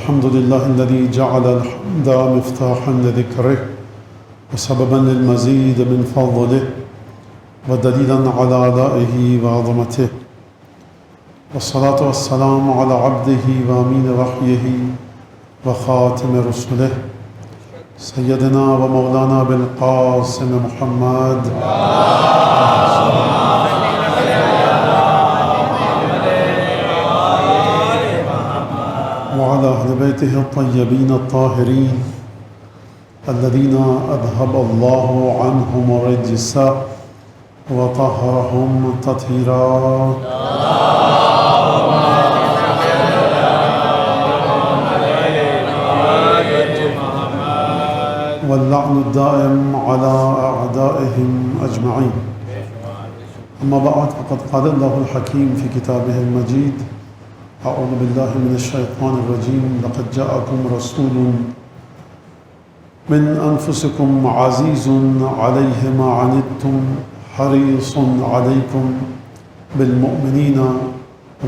الحمد لله الذي جعل الحمد مفتاحا لذكره وسببا للمزيد من فضله ودليلا على آلائه وعظمته، والصلاة والسلام على عبده وأمين وحيه وخاتم رسله سيدنا ومولانا بالقاسم محمد وعلى أهل بيته الطيبين الطاهرين الذين أذهب الله عنهم الرجس وطهرهم تطهيرا. واللعن الدائم على أعدائهم أجمعين. أما بعد، فقد قال الله الحكيم في كتابه المجيد: أعوذ بالله من الشيطان الرجيم. لقد جاءكم رسول من أنفسكم عزيز عليه ما عنتم حريص عليكم بالمؤمنين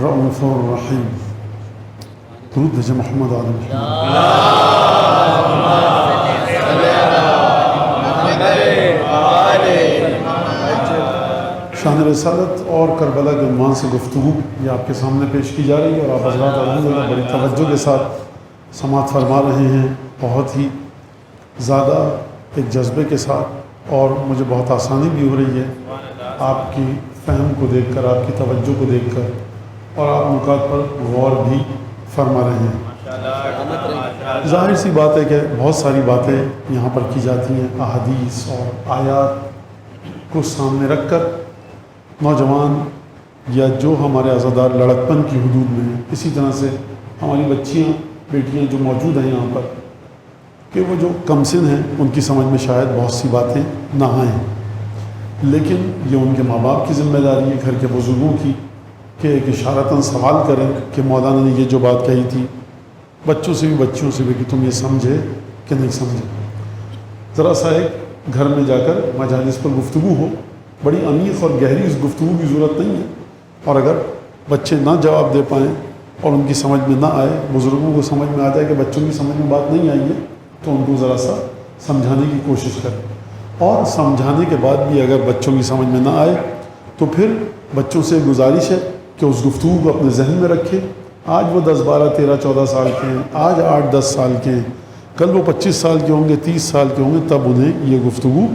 رؤوف رحيم. درود بھیجے محمد علیہ محمد. شان رسالت اور کربلا کے عنوان سے گفتگو یہ آپ کے سامنے پیش کی جا رہی ہے، اور آپ حضرات الحمدللہ بڑی توجہ کے ساتھ سماعت فرما رہے ہیں، بہت ہی زیادہ ایک جذبے کے ساتھ، اور مجھے بہت آسانی بھی ہو رہی ہے آپ کی فہم کو دیکھ کر، آپ کی توجہ کو دیکھ کر، اور آپ نکات پر غور بھی فرما رہے ہیں. ظاہر سی بات ہے کہ بہت ساری باتیں یہاں پر کی جاتی ہیں، احادیث اور آیات کو سامنے رکھ کر نوجوان یا جو ہمارے عزادار لڑکپن کی حدود میں ہیں، اسی طرح سے ہماری بچیاں بیٹیاں جو موجود ہیں یہاں پر، کہ وہ جو کم سن ہیں ان کی سمجھ میں شاید بہت سی باتیں نہ آئیں، لیکن یہ ان کے ماں باپ کی ذمہ داری ہے، گھر کے بزرگوں کی، کہ ایک اشارتاً سوال کریں کہ مولانا نے یہ جو بات کہی تھی، بچوں سے بھی بچیوں سے بھی، کہ تم یہ سمجھے کہ نہیں سمجھے. ذرا سا ایک گھر میں جا کر مجالس پر گفتگو ہو، بڑی عمیق اور گہری اس گفتگو کی ضرورت نہیں ہے، اور اگر بچے نہ جواب دے پائیں اور ان کی سمجھ میں نہ آئے، بزرگوں کو سمجھ میں آ جائے کہ بچوں کی سمجھ میں بات نہیں آئی ہے، تو ان کو ذرا سا سمجھانے کی کوشش کریں. اور سمجھانے کے بعد بھی اگر بچوں کی سمجھ میں نہ آئے تو پھر بچوں سے گزارش ہے کہ اس گفتگو کو اپنے ذہن میں رکھیں. آج وہ 10 12 13 14 سال کے ہیں، آج 8 10 سال کے ہیں، کل وہ 25 سال کے ہوں گے، 30 سال کے ہوں گے، تب انہیں یہ گفتگو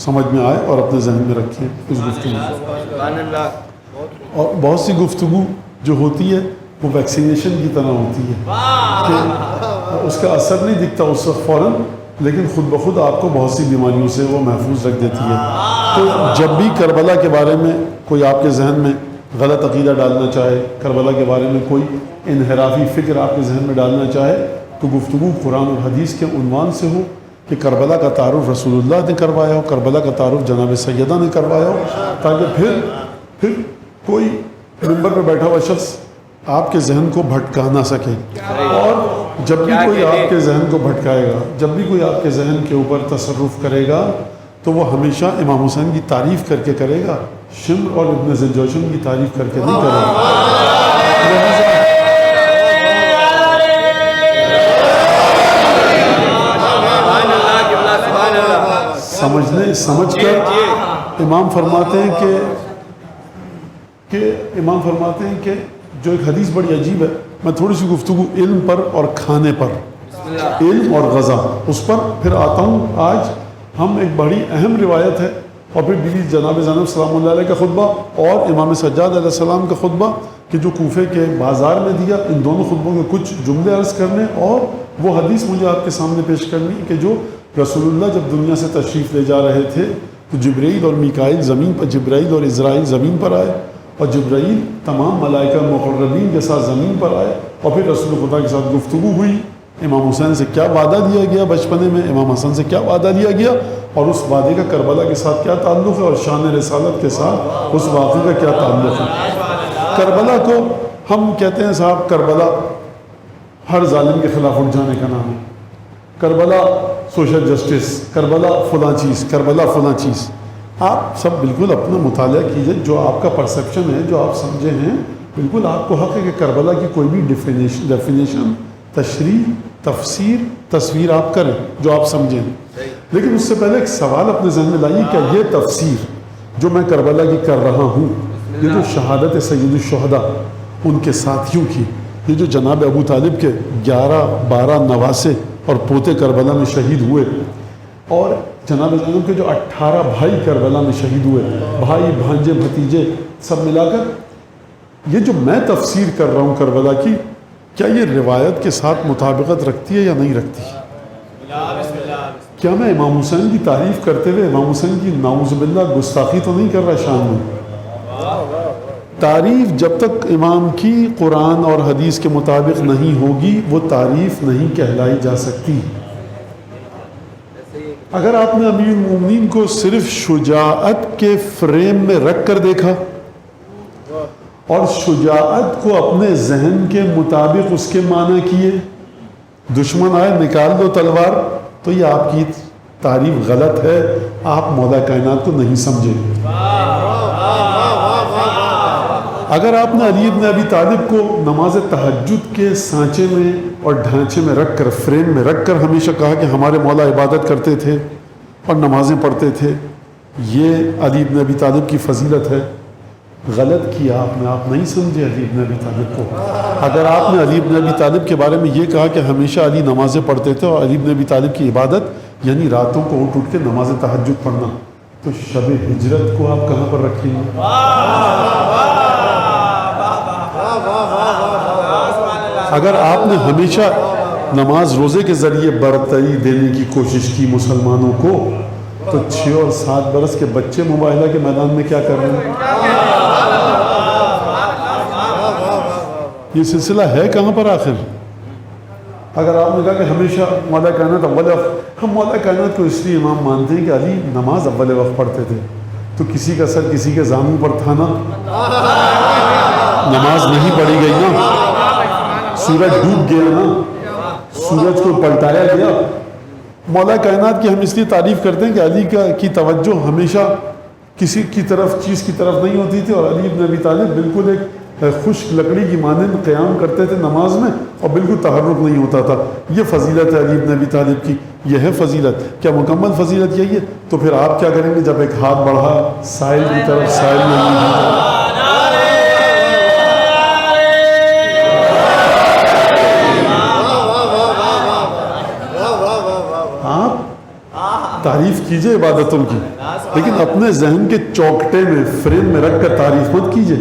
سمجھ میں آئے اور اپنے ذہن میں رکھیں اس گفتگو کو. اور بہت سی گفتگو جو ہوتی ہے وہ ویکسینیشن کی طرح ہوتی ہے کہ اس کا اثر نہیں دکھتا اس وقت فوراً، لیکن خود بخود آپ کو بہت سی بیماریوں سے وہ محفوظ رکھ دیتی ہے. تو جب بھی کربلا کے بارے میں کوئی آپ کے ذہن میں غلط عقیدہ ڈالنا چاہے، کربلا کے بارے میں کوئی انحرافی فکر آپ کے ذہن میں ڈالنا چاہے، تو گفتگو قرآن اور حدیث کے عنوان سے ہو کہ کربلا کا تعارف رسول اللہ نے کروایا ہو، کربلا کا تعارف جناب سیدہ نے کروایا ہو، تاکہ پھر کوئی ممبر پہ بیٹھا ہوا شخص آپ کے ذہن کو بھٹکا نہ سکے. اور جب بھی کوئی آپ کے ذہن کو بھٹکائے گا، جب بھی کوئی آپ کے ذہن کے اوپر تصرف کرے گا، تو وہ ہمیشہ امام حسین کی تعریف کر کے کرے گا، شمر اور ابن ذوالجوشن کی تعریف کر کے نہیں کرے گا. سمجھ کر امام فرماتے ہیں کہ جو ایک حدیث بڑی عجیب ہے، میں تھوڑی سی گفتگو علم پر اور کھانے پر، علم اور غذا، اس پر پھر آتا ہوں. آج ہم ایک بڑی اہم روایت ہے، اور پھر بیوی جناب زینب سلام اللہ علیہ کا خطبہ اور امام سجاد علیہ السلام کا خطبہ کہ جو کوفے کے بازار میں دیا، ان دونوں خطبوں کے کچھ جملے عرض کرنے، اور وہ حدیث مجھے آپ کے سامنے پیش کرنی کہ جو رسول اللہ جب دنیا سے تشریف لے جا رہے تھے تو جبرائیل اور میکائیل زمین پر، جبرائیل اور اسرائیل زمین پر آئے، اور جبرائیل تمام ملائکہ مقربین کے ساتھ زمین پر آئے، اور پھر رسول خدا کے ساتھ گفتگو ہوئی. امام حسین سے کیا وعدہ دیا گیا بچپنے میں، امام حسن سے کیا وعدہ دیا گیا، اور اس وعدے کا کربلا کے ساتھ کیا تعلق ہے، اور شان رسالت کے ساتھ اس واقعے کا کیا تعلق ہے. کربلا کو ہم کہتے ہیں صاحب، کربلا ہر ظالم کے خلاف اٹھ جانے کا نام ہے. کربلا سوشل جسٹس، کربلا فلاں چیز، کربلا فلاں چیز. آپ سب بالکل اپنا مطالعہ کیجئے، جو آپ کا پرسیپشن ہے، جو آپ سمجھے ہیں، بالکل آپ کو حق ہے کہ کربلا کی کوئی بھی ڈیفینیشن تشریح، تفسیر، تصویر آپ کریں جو آپ سمجھیں، لیکن اس سے پہلے ایک سوال اپنے ذہن میں لائیے کہ یہ تفسیر جو میں کربلا کی کر رہا ہوں، یہ جو شہادت سید الشہداء ان کے ساتھیوں کی، یہ جو جناب ابو طالب کے 11-12 نواسے اور پوتے کربلا میں شہید ہوئے، اور جناب زینب کے جو 18 بھائی کربلا میں شہید ہوئے، بھائی بھانجے بھتیجے سب ملا کر یہ جو میں تفسیر کر رہا ہوں کربلا کی، کیا یہ روایت کے ساتھ مطابقت رکھتی ہے یا نہیں رکھتی؟ کیا میں امام حسین کی تعریف کرتے ہوئے امام حسین کی نعوذ باللہ گستاخی تو نہیں کر رہا شان میں؟ تعریف جب تک امام کی قرآن اور حدیث کے مطابق نہیں ہوگی وہ تعریف نہیں کہلائی جا سکتی۔ اگر آپ نے امیر المومنین کو صرف شجاعت کے فریم میں رکھ کر دیکھا اور شجاعت کو اپنے ذہن کے مطابق اس کے معنی کیے، دشمن آئے نکال دو تلوار، تو یہ آپ کی تعریف غلط ہے، آپ مولا کائنات کو نہیں سمجھے۔ اگر آپ نے علی بن ابی طالب کو نماز تہجد کے سانچے میں اور ڈھانچے میں رکھ کر، فریم میں رکھ کر ہمیشہ کہا کہ ہمارے مولا عبادت کرتے تھے اور نمازیں پڑھتے تھے، یہ علی بن ابی طالب کی فضیلت ہے، غلط کیا آپ نے، آپ نہیں سمجھے علی بن ابی طالب کو۔ اگر آپ نے علی بن ابی طالب کے بارے میں یہ کہا کہ ہمیشہ علی نمازیں پڑھتے تھے اور علی بن ابی طالب کی عبادت یعنی راتوں کو اٹھ کے نماز تہجد پڑھنا، تو شب ہجرت کو آپ کہاں پر رکھیں گے؟ اگر آپ نے ہمیشہ نماز روزے کے ذریعے برتری دینے کی کوشش کی مسلمانوں کو، تو 6 اور 7 برس کے بچے مباہلہ کے میدان میں کیا کر رہے ہیں؟ یہ سلسلہ ہے کہاں پر آخر؟ اگر آپ نے کہا کہ ہمیشہ مولا کائنات اول وقت، ہم مولا کائنات کو اس لیے امام مانتے ہیں کہ علی نماز اول وقت پڑھتے تھے، تو کسی کا سر کسی کے زانوں پر تھا نا، نماز نہیں پڑھی گئی نا، سورج ڈوب گیا نا، سورج کو پلٹایا گیا۔ مولا کائنات کی ہم اس لیے تعریف کرتے ہیں کہ علی کی توجہ ہمیشہ کسی کی طرف، چیز کی طرف نہیں ہوتی تھی، اور علی بن ابی طالب بالکل ایک خشک لکڑی کی مانند قیام کرتے تھے نماز میں، اور بالکل تحرک نہیں ہوتا تھا۔ یہ فضیلت ہے علی بن ابی طالب کی، یہ ہے فضیلت۔ کیا مکمل فضیلت یہی ہے؟ تو پھر آپ کیا کریں گے جب ایک ہاتھ بڑھا سائل کی طرف، سائل میں تعریف کیجئے عبادتوں کی، لیکن اپنے ذہن کے چوکٹے میں، فریم میں رکھ کر تعریف مت کیجئے۔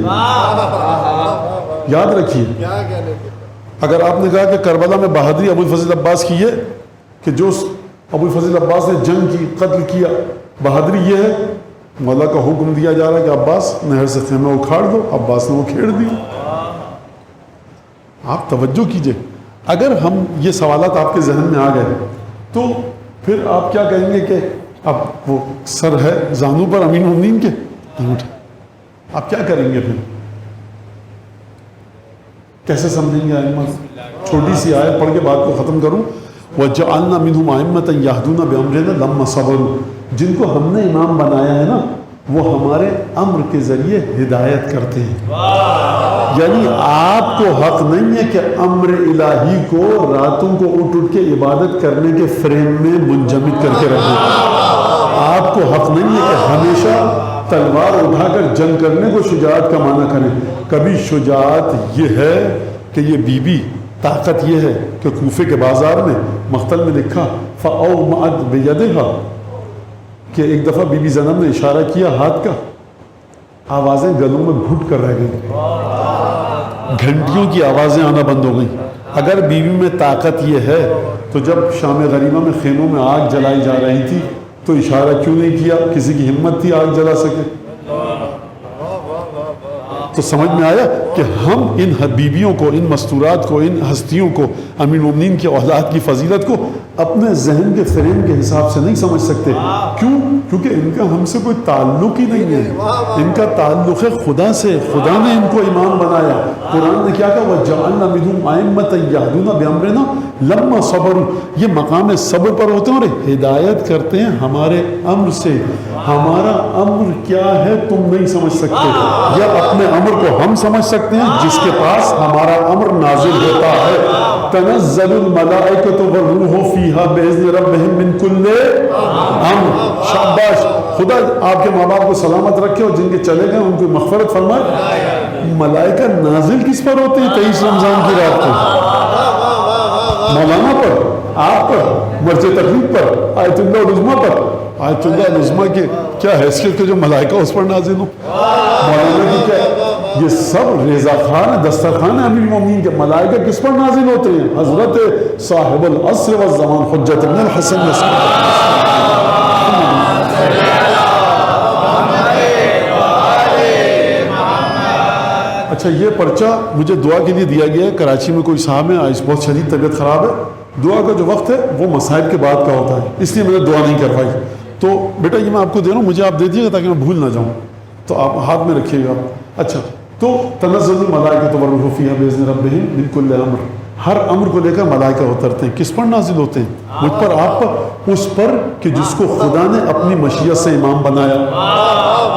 یاد رکھیے، اگر آپ نے کہا کہ کربلا میں بہادری ابو الفضل عباس کی ہے کہ جو ابو الفضل عباس نے جنگ کی، قتل کیا، بہادری یہ ہے، مولا کا حکم دیا جا رہا ہے کہ عباس نہر سے خیمہ اکھاڑ دو، عباس نے وہ کھیڑ دی۔ آپ توجہ کیجئے، اگر ہم یہ سوالات آپ کے ذہن میں آ گئے تو پھر آپ کیا کہیں گے کہ اب وہ سر ہے زانوں پر امین المومنین کے، آپ کیا کریں گے؟ پھر کیسے سمجھیں گے ائمہ؟ چھوٹی سی آیت پڑھ کے بات کو ختم کروں، وَجَعَلْنَا مِنْهُمْ أَئِمَّةً يَهْدُونَ بِأَمْرِنَا لَمَّا صَبَرُوا، جن کو ہم نے امام بنایا ہے نا، وہ ہمارے امر کے ذریعے ہدایت کرتے ہیں۔ یعنی آپ کو حق نہیں ہے کہ امر الہی کو راتوں کو اٹھ کے عبادت کرنے کے فریم میں منجمد کر کے رکھیں۔ آپ کو حق نہیں ہے کہ ہمیشہ تلوار اٹھا کر جنگ کرنے کو شجاعت کا معنی کریں۔ کبھی شجاعت یہ ہے کہ یہ بی بی، طاقت یہ ہے کہ کوفے کے بازار میں مقتل میں لکھا فَأَوْمَعَتْ بِيَدِهَا، کہ ایک دفعہ بی بی زینب نے اشارہ کیا ہاتھ کا، آوازیں گلوں میں گھٹ کر رہ گئی، گھنٹیوں کی آوازیں آنا بند ہو گئیں۔ اگر بی بی میں طاقت یہ ہے تو جب شام غریبہ میں خیموں میں آگ جلائی جا رہی تھی تو اشارہ کیوں نہیں کیا؟ کسی کی ہمت تھی آگ جلا سکے؟ تو سمجھ میں آیا کہ ہم ان بیویوں کو، ان مستورات کو، ان ہستیوں کو، امیر المومنین کی اولاد کی فضیلت کو اپنے ذہن کے فریم کے حساب سے نہیں سمجھ سکتے۔ کیوں؟ کیونکہ ان کا ہم سے کوئی تعلق ہی نہیں ہے، ان کا تعلق ہے خدا سے، خدا نے ان کو امام بنایا۔ قرآن نے کیا کہا؟ وَجَعَلْنَا مِنْهُمْ أَئِمَّةً يَهْدُونَ بِأَمْرِنَا لَمَّا صَبَرُوا، یہ مقام صبر پر ہوتے ہیں اور ہدایت کرتے ہیں ہمارے امر سے۔ ہمارا امر کیا ہے تم نہیں سمجھ سکتے، یا اپنے امر کو ہم سمجھ سکتے ہیں جس کے پاس ہمارا امر نازل ہوتا ہے. تنزل الملائکۃ والروح فیہا بإذن ربہم من کل امر. شاباش. خدا آپ کے ماں باپ کو سلامت رکھے اور جن کے چلے گئے ان کو مغفرت فرمائے. ملائکہ نازل کس پر ہوتے ہیں 23 رمضان کی رات کو؟ مولانا پر، آپ پر، مرچ تقریب پر، آیت اللہ العظمیٰ پر. آیت اللہ العظمیٰ کی کیا حیثیت کے جو ملائکہ اس پر نازل ہوں. مولانا کی کیا، یہ سب رضا خان دسترخوان ہے امیر المومنین کے. ملائکہ کس پر نازل ہوتے ہیں؟ حضرت صاحب العصر والزمان حجت ابن الحسن اچھا یہ پرچہ مجھے دعا کے لیے دیا گیا ہے. کراچی میں کوئی صاحب ہے، آج بہت شدید طبیعت خراب ہے. دعا کا جو وقت ہے وہ مصائب کے بعد کا ہوتا ہے، اس لیے میں نے دعا نہیں کروائی. تو بیٹا یہ میں آپ کو دے رہا ہوں، مجھے آپ دے دیجیے گا تاکہ میں بھول نہ جاؤں. تو آپ ہاتھ میں رکھیے گا. اچھا تو تنزل الملائکۃ والروح فیہا بإذن ربہم من کل امر. ہر امر کو لے کر ملائکہ اترتے ہیں. کس پر نازل ہوتے ہیں؟ مجھ پر، آپ پر، اس پر کہ جس کو خدا نے اپنی مشیت سے امام بنایا،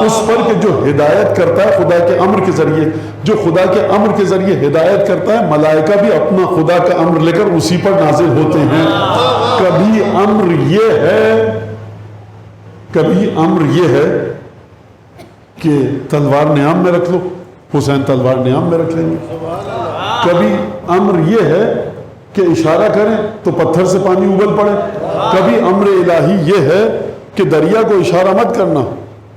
اس پر کہ جو ہدایت کرتا ہے خدا کے امر کے ذریعے. جو خدا کے امر کے ذریعے ہدایت کرتا ہے، ملائکہ بھی اپنا خدا کا امر لے کر اسی پر نازل ہوتے ہیں. کبھی امر یہ ہے کہ تلوار نیام میں رکھ لو، حسین تلوار نیام میں رکھ لیں گے. کبھی امر یہ ہے کہ اشارہ کریں تو پتھر سے پانی ابل پڑے. کبھی امر الہی یہ ہے کہ دریا کو اشارہ مت کرنا،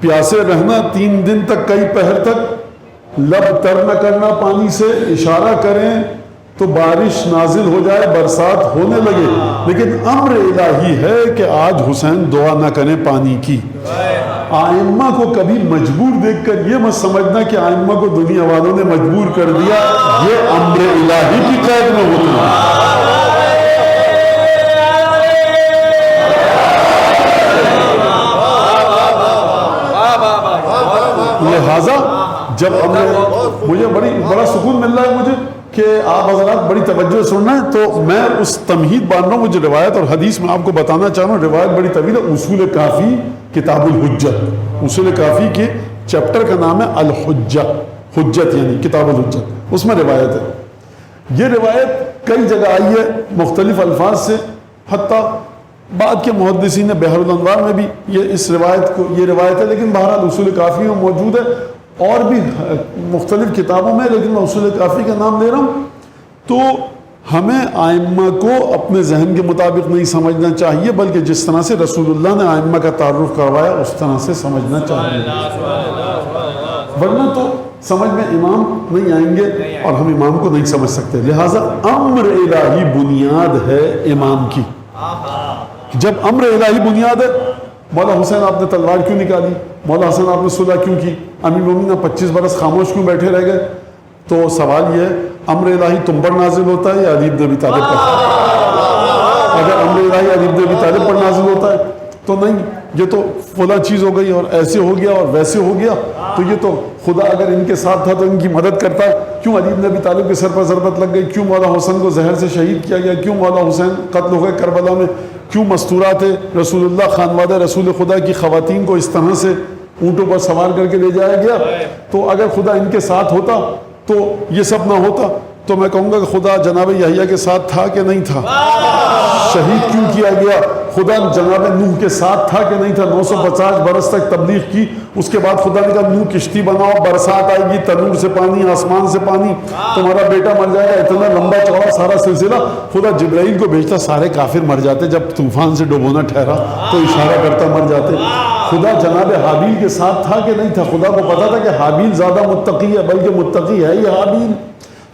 پیاسے رہنا 3 دن تک، کئی پہر تک لب تر نہ کرنا پانی سے. اشارہ کریں تو بارش نازل ہو جائے، برسات ہونے لگے. لیکن امر الہی ہے کہ آج حسین دعا نہ کریں پانی کی. آئمہ کو کبھی مجبور دیکھ کر یہ مت سمجھنا کہ آئمہ کو دنیا والوں نے مجبور کر دیا. یہ امر الہی کی قید میں ہوتے ہیں. لہذا جب مجھے بڑا سکون مل رہا ہے مجھے کہ آپ حضرات بڑی توجہ سننا ہے، تو میں اس تمہید باندھ رہا ہوں. مجھے روایت اور حدیث میں آپ کو بتانا چاہ رہا ہوں. روایت بڑی طویل ہے. اصول کافی کتاب الحجت، اصول کافی کے چیپٹر کا نام ہے الحجہ، حجت یعنی کتاب الحجت، اس میں روایت ہے. یہ روایت کئی جگہ آئی ہے مختلف الفاظ سے. حتیٰ بعد کے محدثین نے بحر الانوار میں بھی یہ روایت ہے. لیکن بہرحال اصول کافی میں موجود ہے، اور بھی مختلف کتابوں میں، لیکن میں اصول کافی کا نام لے رہا ہوں. تو ہمیں آئمہ کو اپنے ذہن کے مطابق نہیں سمجھنا چاہیے، بلکہ جس طرح سے رسول اللہ نے آئمہ کا تعارف کروایا اس طرح سے سمجھنا چاہیے. ورنہ تو سمجھ میں امام نہیں آئیں گے اور ہم امام کو نہیں سمجھ سکتے. لہٰذا امر الہی بنیاد ہے امام کی. جب امر الہی بنیاد ہے، مولا حسین آپ نے تلوار کیوں نکالی؟ مولا حسین آپ نے صلح کیوں کی؟ امیر المومنین 25 برس خاموش کیوں بیٹھے رہ گئے؟ تو سوال یہ ہے، امر الہی تم پر نازل ہوتا ہے یا علی بن ابی طالب پر؟ اگر امر الہی علی بن ابی طالب پر نازل ہوتا ہے تو نہیں، یہ تو فلاں چیز ہو گئی اور ایسے ہو گیا اور ویسے ہو گیا. تو یہ تو خدا اگر ان کے ساتھ تھا تو ان کی مدد کرتا. کیوں علی بن ابی طالب کے سر پر ضربت لگ گئی؟ کیوں مولا حسین کو زہر سے شہید کیا گیا؟ کیوں مولا حسین قتل ہو گئے کربلا میں؟ کیوں مستورات رسول اللہ خانوادہ رسول خدا کی خواتین کو اس طرح سے اونٹوں پر سوار کر کے لے جایا گیا؟ تو اگر خدا ان کے ساتھ ہوتا تو یہ سب نہ ہوتا. تو میں کہوں گا کہ خدا جناب یحییٰ کے ساتھ تھا کہ نہیں تھا؟ شہید کیوں کیا گیا؟ خدا جناب نوح کے ساتھ تھا کہ نہیں تھا؟ 950 برس تک تبلیغ کی، اس کے بعد خدا نے کہا نوح کشتی بناؤ، برسات آئے گی، تنور سے پانی، آسمان سے پانی، تمہارا بیٹا مر جائے گا. اتنا لمبا چوڑا سارا سلسلہ. خدا جبرائیل کو بھیجتا، سارے کافر مر جاتے. جب طوفان سے ڈبونا ٹھہرا تو اشارہ کرتا مر جاتے. خدا جناب حابیل کے ساتھ تھا کہ نہیں تھا؟ خدا کو پتا تھا کہ حابیل زیادہ متقی ہے، بلکہ متقی ہے یہ حابیل.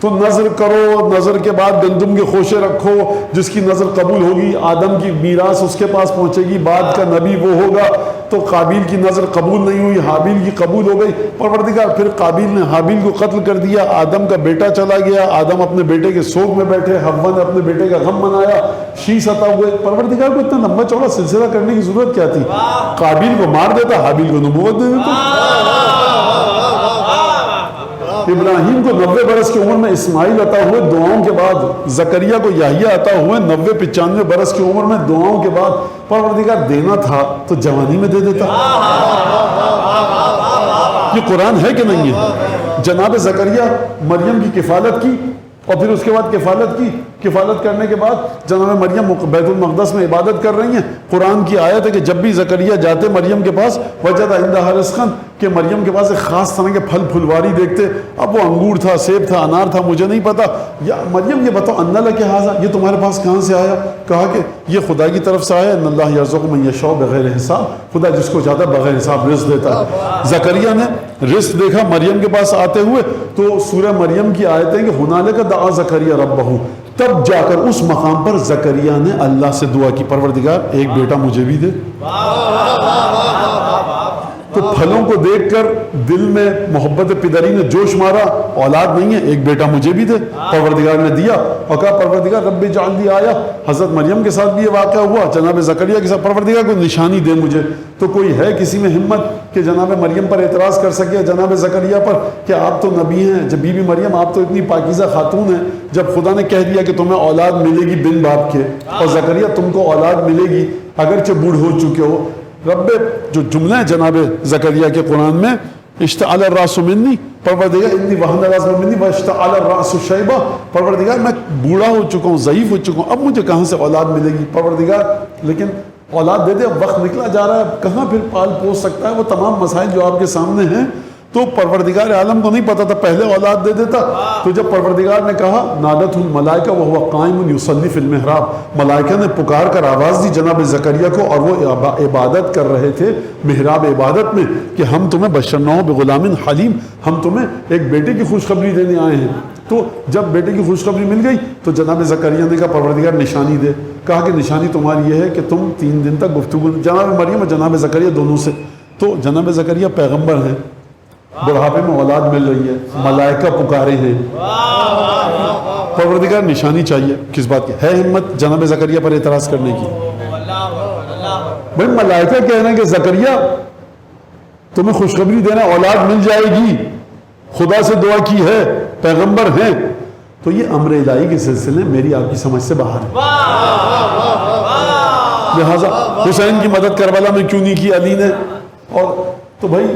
تو نظر کرو، نظر کے بعد گندم کے خوشے رکھو، جس کی نظر قبول ہوگی آدم کی میراث اس کے پاس پہنچے گی، بعد کا نبی وہ ہوگا. تو قابیل کی نظر قبول نہیں ہوئی، حابیل کی قبول ہو گئی. پروردگار پھر قابیل نے حابیل کو قتل کر دیا، آدم کا بیٹا چلا گیا، آدم اپنے بیٹے کے سوگ میں بیٹھے، حوا نے اپنے بیٹے کا غم منایا، شیش عطا ہوئے. پروردگار کو اتنا لمبا چوڑا سلسلہ کرنے کی ضرورت کیا تھی؟ قابیل کو مار دیتا، حابیل کو نبوت دے دیتا. ابراہیم کو 90 برس کی عمر میں اسماعیل عطا ہوئے دعاؤں کے بعد، زکریا کو یحییٰ عطا ہوئے 90-95 برس کی عمر میں دعاؤں کے بعد، پروردگار دینا تھا تو جوانی میں دے دیتا۔ یہ قرآن ہے کہ نہیں ہے؟ جناب زکریا مریم کی کفالت کی، اور پھر اس کے بعد کفالت کرنے کے بعد جناب مریم بیت المقدس میں عبادت کر رہی ہیں۔ قرآن کی آیت ہے کہ جب بھی زکریا جاتے مریم کے پاس، وجد عندہا رزقا، کہ مریم کے پاس ایک خاص طرح کے پھل پھلواری دیکھتے۔ اب وہ انگور تھا، سیب تھا، انار تھا، مجھے نہیں پتا۔ یا مریم یہ بتاؤ ان لک ھذا، یہ تمہارے پاس کہاں سے آیا؟ کہا کہ یہ خدا کی طرف سے آیا، ان اللہ یرزق من یشاء بغیر حساب، خدا جس کو چاہتا ہے بغیر حساب رزق دیتا ہے۔ زکریا نے رزق دیکھا مریم کے پاس آتے ہوئے، تو سورہ مریم کی آیت ہے کہ ہنالک دعا زکریا ربہ، تب جا کر اس مقام پر زکریا نے اللہ سے دعا کی، پروردگار ایک بیٹا مجھے بھی دے۔ تو پھلوں کو دیکھ کر دل میں محبت پدری نے جوش مارا، اولاد نہیں ہے، ایک بیٹا مجھے بھی دے۔ پروردگار نے دیا اور کہا پروردگار رب اجعل لی آیہ۔ حضرت مریم کے ساتھ بھی یہ واقعہ ہوا، جناب زکریا کے ساتھ، پروردگار کو نشانی دے مجھے۔ تو کوئی ہے کسی میں ہمت کہ جناب مریم پر اعتراض کر سکے، جناب زکریا پر، کہ آپ تو نبی ہیں؟ جب بی بی مریم آپ تو اتنی پاکیزہ خاتون ہیں، جب خدا نے کہہ دیا کہ تمہیں اولاد ملے گی بن باپ کے، اور زکریا تم کو اولاد ملے گی اگرچہ بوڑھ ہو چکے ہو۔ رب جو جملہ ہے جناب زکریا کے قرآن میں، اشتعل الراس منی، پروردگار انی وہن العظم منی واشتعل الراس شیبہ، پروردگار میں بوڑھا ہو چکا ہوں، ضعیف ہو چکا ہوں، اب مجھے کہاں سے اولاد ملے گی؟ پروردگار لیکن اولاد دے دے، اب وقت نکلا جا رہا ہے، اب کہاں پھر پال پوس سکتا ہے؟ وہ تمام مسائل جو آپ کے سامنے ہیں، تو پروردگار عالم کو نہیں پتا تھا، پہلے اولاد دے دیتا۔ تو جب پروردگار نے کہا نادت الملائکہ وہو قائم یصلی فی المحراب، ملائکہ نے پکار کر آواز دی جناب زکریا کو، اور وہ عبادت کر رہے تھے محراب عبادت میں، کہ ہم تمہیں بشرناہ بغلام حلیم، ہم تمہیں ایک بیٹے کی خوشخبری دینے آئے ہیں۔ تو جب بیٹے کی خوشخبری مل گئی تو جناب زکریا نے کہا پروردگار نشانی دے۔ کہا کہ نشانی تمہاری یہ ہے کہ تم 3 دن تک گفتگو، جناب مریم اور جناب زکریا دونوں سے، تو جناب زکریا پیغمبر ہیں، بڑھاپے میں اولاد مل رہی ہے، ملائکہ پکارے ہیں، پروردگار نشانی چاہیے، کس بات کی ہے ہمت جناب زکریا پر اعتراض کرنے کی؟ بھائی ملائکہ کہہ رہے ہیں کہ زکریا تمہیں خوشخبری دینا، اولاد مل جائے گی، خدا سے دعا کی ہے، پیغمبر ہیں، تو یہ امر الہی کے سلسلے میری آپ کی سمجھ سے باہر ہے۔ لہٰذا حسین کی مدد کربلا میں کیوں نہیں کی علی نے؟ اور تو بھائی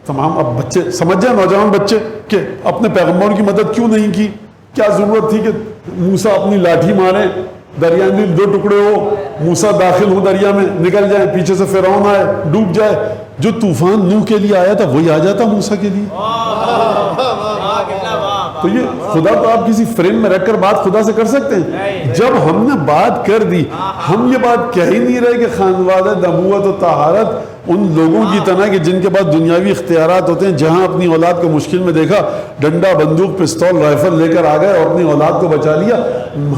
تمام اب بچے سمجھ جائیں، نوجوان بچے، کہ اپنے پیغمبروں کی مدد کیوں نہیں کی؟ کیا ضرورت تھی کہ موسیٰ اپنی لاٹھی مارے، دریا نیل 2 ٹکڑے ہو، موسیٰ داخل ہو دریا میں، نکل جائے، پیچھے سے فرعون آئے ڈوب جائے؟ جو طوفان نوح کے لیے آیا تھا وہی آ جاتا موسیٰ کے لیے۔ تو یہ خدا تو آپ کسی فریم میں رکھ کر بات خدا سے کر سکتے ہیں؟ جب ہم نے بات کر دی، ہم یہ بات کہہ ہی نہیں رہے کہ خانوادہ نبوت و طہارت ان لوگوں کی طرح کہ جن کے پاس دنیاوی اختیارات ہوتے ہیں، جہاں اپنی اولاد کو مشکل میں دیکھا ڈنڈا بندوق پستول رائفل لے کر آ گئے اور اپنی اولاد کو بچا لیا۔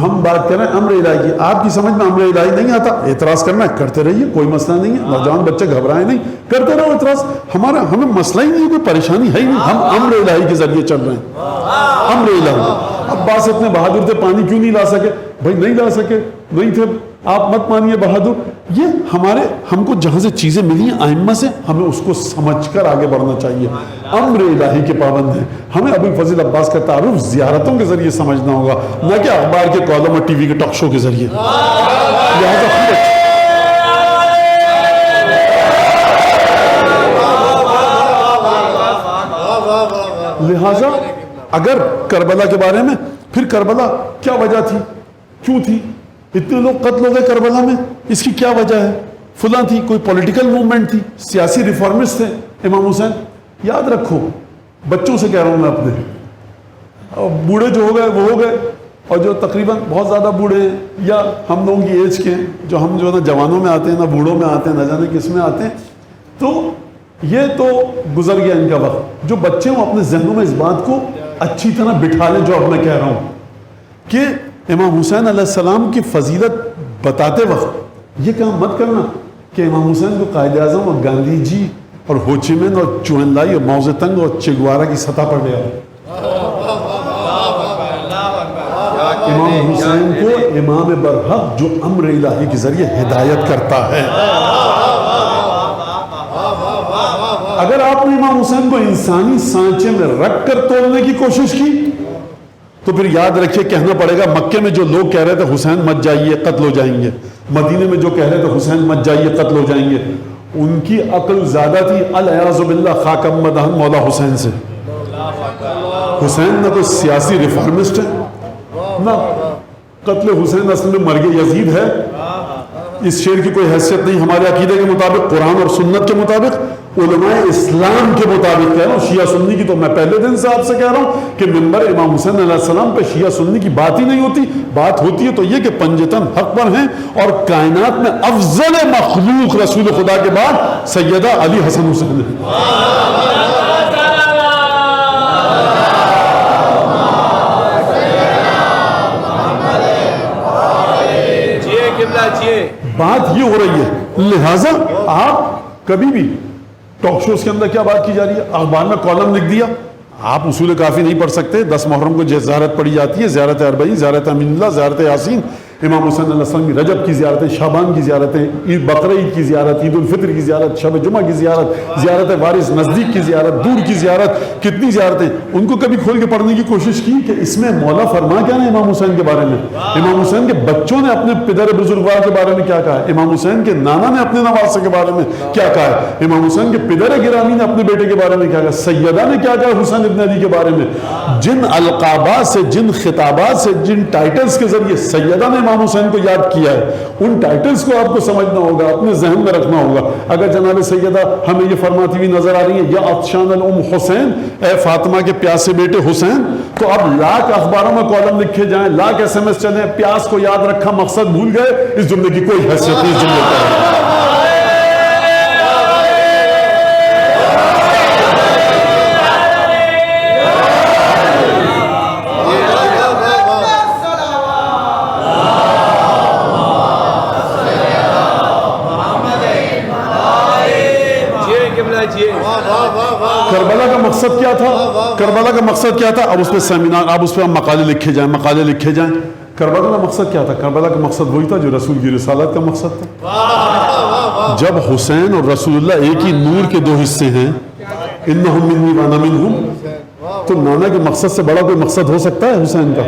ہم بات کر رہے ہیں امر الہی کی، آپ کی سمجھ میں امر الہی نہیں آتا، اعتراض کرنا ہے کرتے رہیے، کوئی مسئلہ نہیں ہے، نوجوان بچے گھبرائیں نہیں، کرتے رہو اعتراض، ہمیں مسئلہ ہی نہیں ہے، کوئی پریشانی ہے ہی نہیں، ہم امر الہی کے ذریعے چل رہے ہیں، امر الہی۔ عباس اتنے بہادر تھے، پانی کیوں نہیں لا سکے؟ بھائی نہیں لا سکے، نہیں تھے، آپ مت مانیے بہادر، یہ ہم کو جہاں سے چیزیں ملی ہیں ائمہ سے، ہمیں اس کو سمجھ کر آگے بڑھنا چاہیے، امر الہی کے پابند ہیں۔ ہمیں ابو الفضل عباس کا تعارف زیارتوں کے ذریعے سمجھنا ہوگا، نہ کہ اخبار کے کالم اور ٹی وی کے ٹاک شو کے ذریعے۔ لہٰذا اگر کربلا کے بارے میں، پھر کربلا کیا وجہ تھی، کیوں تھی، اتنے لوگ قتل ہو گئے کربلا میں، اس کی کیا وجہ ہے؟ فلاں تھی، کوئی پولیٹیکل موومنٹ تھی، سیاسی ریفارمسٹ تھے امام حسین۔ یاد رکھو، بچوں سے کہہ رہا ہوں میں اپنے، بوڑھے جو ہو گئے وہ ہو گئے، اور جو تقریباً بہت زیادہ بوڑھے ہیں یا ہم لوگوں کی ایج کے ہیں، جو ہم جو ہے نا جوانوں میں آتے ہیں نہ بوڑھوں میں آتے ہیں، نہ جانے کس میں آتے ہیں، تو یہ تو گزر گیا ان کا وقت۔ جو بچے ہوں اپنے ذہنوں میں اس بات کو اچھی طرح بٹھا لیں جو اب میں کہہ رہا ہوں، کہ امام حسین علیہ السلام کی فضیلت بتاتے وقت یہ کام مت کرنا کہ امام حسین کو قائد اعظم اور گاندھی جی اور ہو چی مین اور چوہن لائی اور ماؤ زے تنگ اور چے گوارا کی سطح پر لے آؤ۔ امام حسین کو امام برحق جو امر الہی کے ذریعے ہدایت کرتا ہے۔ اگر آپ نے امام حسین کو انسانی سانچے میں رکھ کر تولنے کی کوشش کی تو پھر یاد رکھیے کہنا پڑے گا مکے میں جو لوگ کہہ رہے تھے حسین مت جائیے قتل ہو جائیں گے، مدینے میں جو کہہ رہے تھے حسین مت جائیے قتل ہو جائیں گے، ان کی عقل زیادہ تھی الیاذ باللہ خاک مدہن مولا حسین سے۔ حسین نہ کوئی سیاسی ریفارمسٹ ہے، نہ قتل حسین اصل میں مرگ یزید ہے، اس شعر کی کوئی حیثیت نہیں ہمارے عقیدے کے مطابق، قرآن اور سنت کے مطابق، علماء اسلام کے مطابق کہہ رہا ہوں۔ شیعہ سنی کی تو میں پہلے دن سے آپ سے کہہ رہا ہوں کہ منبر امام حسین علیہ السلام پہ شیعہ سنی کی بات ہی نہیں ہوتی، بات ہوتی ہے تو یہ کہ پنجتن حق پر ہیں، اور کائنات میں افضل مخلوق رسول خدا کے بعد سیدہ علی حسن حسین ہے۔ بات یہ ہو رہی ہے، لہٰذا آپ کبھی بھی ٹاک شوز کے اندر کیا بات کی جا رہی ہے، اخبار میں کالم لکھ دیا، آپ اصول کافی نہیں پڑھ سکتے، 10 محرم کو زیارت پڑھی جاتی ہے، زیارت اربعین، زیارت امین اللہ، زیارت یاسین، امام حسین علیہ السلام کی رجب کی زیارتیں، شعبان کی زیارتیں، عید بقرہ عید کی زیارت، عید الفطر کی زیارت، شب جمعہ کی زیارت، زیارت وارث نزدیک کی زیارت، دور کی زیارت، کتنی زیارتیں، ان کو کبھی کھول کے پڑھنے کی کوشش کی کہ اس میں مولا فرما کیا ہے امام حسین کے بارے میں، امام حسین کے بچوں نے اپنے پدر بزرگوار کے بارے میں کیا کہا ہے، امام حسین کے نانا نے اپنے نواسے کے بارے میں کیا کہا ہے، امام حسین کے پدر گرامی نے اپنے بیٹے کے بارے میں کیا کہا، سیدہ نے کیا کہا حسین ابن علی کے بارے میں، جن القابات سے، جن خطابات سے، جن ٹائٹلز کے ذریعے سیدہ نے امام حسین کو یاد کیا ہے، ان ٹائٹلز کو آپ کو سمجھنا ہوگا، اپنے ذہن میں رکھنا ہوگا۔ اگر جناب سیدہ ہمیں یہ فرماتی ہوئی نظر آ رہی ہے یا عطشان الام حسین، اے فاطمہ کے پیاسے بیٹے حسین، تو اب لاکھ اخباروں میں کالم لکھے جائیں، لاکھ SMS چلیں، پیاس کو یاد رکھا مقصد بھول گئے، اس جملے کی کوئی حیثیت نہیں، اس جملے کا کربلا کا مقصد کیا تھا، کربلا کا مقصد کیا تھا، اب اس پہ سیمینار، اب اس پہ مقالے لکھے جائیں، مقالے لکھے جائیں۔ کربلا کا مقصد کیا تھا، کربلا کا مقصد وہی تھا جو رسول کی رسالت کا مقصد تھا۔ جب حسین اور رسول اللہ ایک ہی نور کے دو حصے ہیں، انہم منی وانا منہم، تو نانا کے مقصد سے بڑا کوئی مقصد ہو سکتا ہے حسین کا؟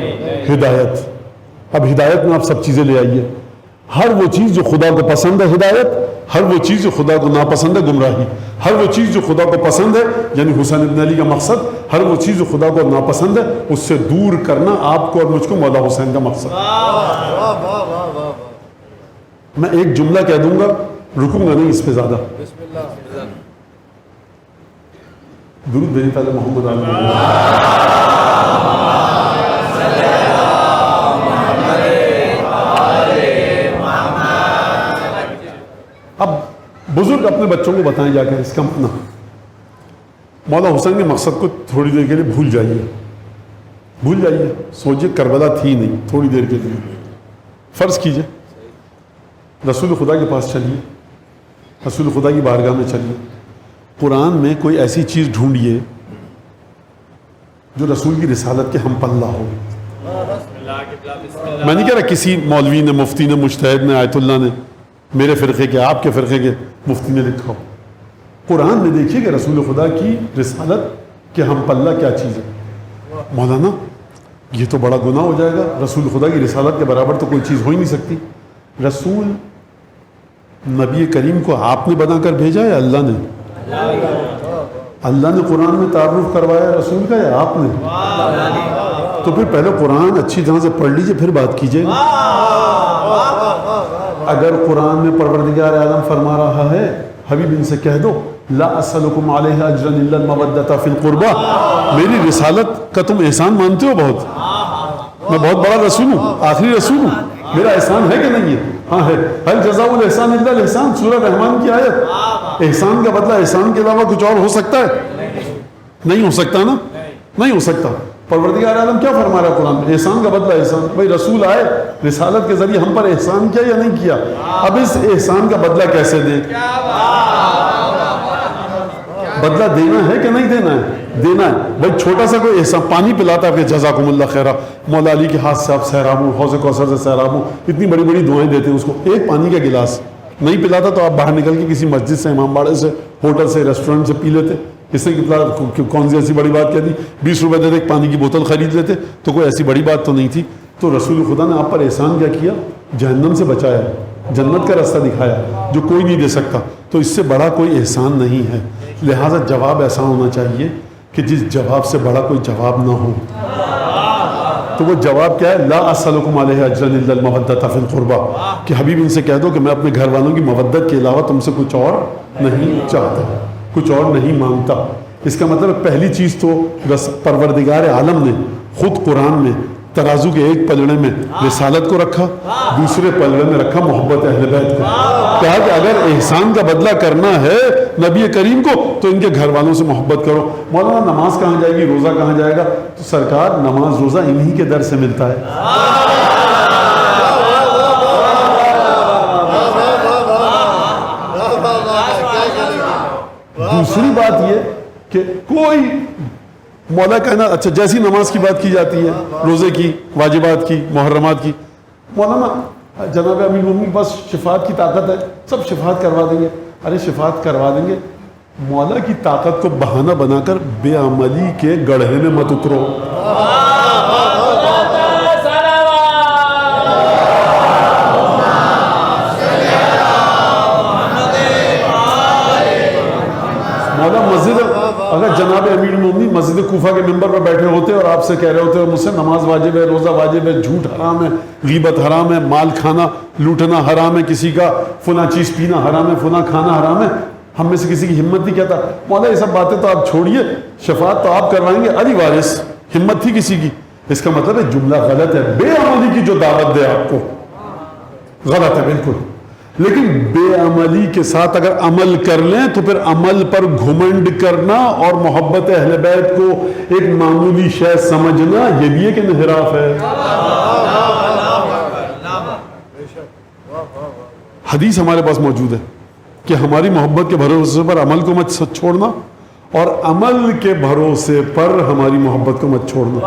ہدایت۔ اب ہدایت میں آپ سب چیزیں لے آئیے، ہر وہ چیز جو خدا کو پسند ہے ہدایت، ہر وہ چیز جو خدا کو ناپسند ہے گمراہی، ہر وہ چیز جو خدا کو پسند ہے یعنی حسین ابن علی کا مقصد، ہر وہ چیز جو خدا کو ناپسند ہے اس سے دور کرنا آپ کو اور مجھ کو مولا حسین کا مقصد۔ میں ایک جملہ کہہ دوں گا، رکوں گا نہیں اس پہ زیادہ۔ درود بھیجیں پہلے محمد علیہ۔ اب بزرگ اپنے بچوں کو بتائیں جا کر اس کا معنی، مولا حسین کے مقصد کو تھوڑی دیر کے لیے بھول جائیے، بھول جائیے، سوچئے کربلا تھی نہیں، تھوڑی دیر کے لیے فرض کیجئے رسول خدا کے پاس چلیے، رسول خدا کی بارگاہ میں چلیے، قرآن میں کوئی ایسی چیز ڈھونڈیے جو رسول کی رسالت کے ہم پلہ ہو۔ میں نہیں کہہ رہا کسی مولوی نے، مفتی نے، مجتہد نے، آیت اللہ نے، میرے فرقے کے، آپ کے فرقے کے مفتی نے لکھا ہو، قرآن میں دیکھیے کہ رسول خدا کی رسالت کے ہم پلہ کیا چیز ہے۔ مولانا یہ تو بڑا گناہ ہو جائے گا، رسول خدا کی رسالت کے برابر تو کوئی چیز ہو ہی نہیں سکتی۔ رسول نبی کریم کو آپ نے بنا کر بھیجا یا اللہ نے؟ اللہ نے قرآن میں تعارف کروایا رسول کا یا آپ نے؟ تو پھر پہلے قرآن اچھی طرح سے پڑھ لیجئے پھر بات کیجئے۔ اگر قرآن میں پروردگار عالم فرما رہا ہے حبیب ان سے کہہ دو لا اسألکم علیہ اجرا الا المودۃ فی القربى، میری رسالت کا تم احسان مانتے ہو بہت، میں بہت بڑا رسول ہوں، آخری رسول ہوں، میرا احسان ہے کہ نہیں ہے؟ ہاں ہے۔ هل جزاء الاحسان الا الاحسان، سورہ رحمان کی آیت۔ احسان کا بدلہ احسان کے علاوہ کچھ اور ہو سکتا ہے؟ نہیں ہو سکتا نا، نہیں ہو سکتا۔ پروردگار عالم کیا فرما رہا ہے قرآن میں؟ احسان کا بدلہ احسان۔ بھائی رسول آئے، رسالت کے ذریعے ہم پر احسان کیا یا نہیں کیا؟ اب اس احسان کا بدلہ کیسے دیں؟ بدلہ دینا ہے کہ نہیں دینا ہے؟ دینا ہے۔ بھائی چھوٹا سا کوئی احسان، پانی پلاتا کہ جزاکم اللہ خیرہ، مولا علی کے ہاتھ سے آپ سیراب ہوں، حوض کوثر سے سیراب ہوں، اتنی بڑی بڑی دعائیں دیتے ہیں اس کو، ایک پانی کا گلاس نہیں پلاتا تو آپ باہر نکل کے کسی مسجد سے، امام باڑے سے، ہوٹل سے، ریسٹورنٹ سے پی لیتے، اس نے کون سی ایسی بڑی بات کہہ دی؟ 20 روپے دے دے ایک پانی کی بوتل خرید لیتے تو کوئی ایسی بڑی بات تو نہیں تھی. تو رسول خدا نے آپ پر احسان کیا کیا؟ جہنم سے بچایا، جنت کا راستہ دکھایا جو کوئی نہیں دے سکتا. تو اس سے بڑا کوئی احسان نہیں ہے. لہٰذا جواب ایسا ہونا چاہیے کہ جس جواب سے بڑا کوئی جواب نہ ہو. تو وہ جواب کیا ہے؟ لا اسألکم علیہ اجرا الا المودۃ فی القربى، کہ حبیب ان سے کہہ دو کہ میں اپنے گھر والوں کی مودت کے علاوہ تم سے کچھ اور نہیں چاہتا، کچھ اور نہیں مانگتا. اس کا مطلب پہلی چیز تو پروردگار عالم نے خود قرآن میں ترازو کے ایک پلڑے میں رسالت کو رکھا، دوسرے پلڑے میں رکھا محبت اہل بیت کو. کہا کہ اگر احسان کا بدلہ کرنا ہے نبی کریم کو تو ان کے گھر والوں سے محبت کرو. مولانا نماز کہاں جائے گی، روزہ کہاں جائے گا؟ تو سرکار نماز روزہ انہی کے در سے ملتا ہے. دوسری بات یہ کہ کوئی مولا کہنا اچھا جیسی نماز کی بات کی جاتی ہے، روزے کی، واجبات کی، محرمات کی، مولانا جناب امیر المومنین کے پاس شفاعت کی طاقت ہے، سب شفاعت کروا دیں گے. ارے شفاعت کروا دیں گے، مولا کی طاقت کو بہانہ بنا کر بے عملی کے گڑھے میں مت اترو. مولا مسجد اگر جناب امیر المومنین مسجد کوفہ کے ممبر پر بیٹھے ہوتے اور آپ سے کہہ رہے ہوتے مجھ سے نماز واجب ہے، روزہ واجب ہے، جھوٹ حرام ہے، غیبت حرام ہے، مال کھانا لوٹنا حرام ہے، کسی کا فلاں چیز پینا حرام ہے، فلاں کھانا حرام ہے، ہم میں سے کسی کی ہمت نہیں کہتا. مولا یہ سب باتیں تو آپ چھوڑیے، شفاعت تو آپ کروائیں گے. علی وارث ہمت تھی کسی کی؟ اس کا مطلب ہے جملہ غلط ہے. بے عملی کی جو دعوت دے آپ کو غلط ہے بالکل. لیکن بے عملی کے ساتھ اگر عمل کر لیں تو پھر عمل پر گھمنڈ کرنا اور محبت اہل بیت کو ایک معمولی شے سمجھنا یہ بھی ایک انحراف ہے. حدیث ہمارے پاس موجود ہے کہ ہماری محبت کے بھروسے پر عمل کو مت چھوڑنا اور عمل کے بھروسے پر ہماری محبت کو مت چھوڑنا.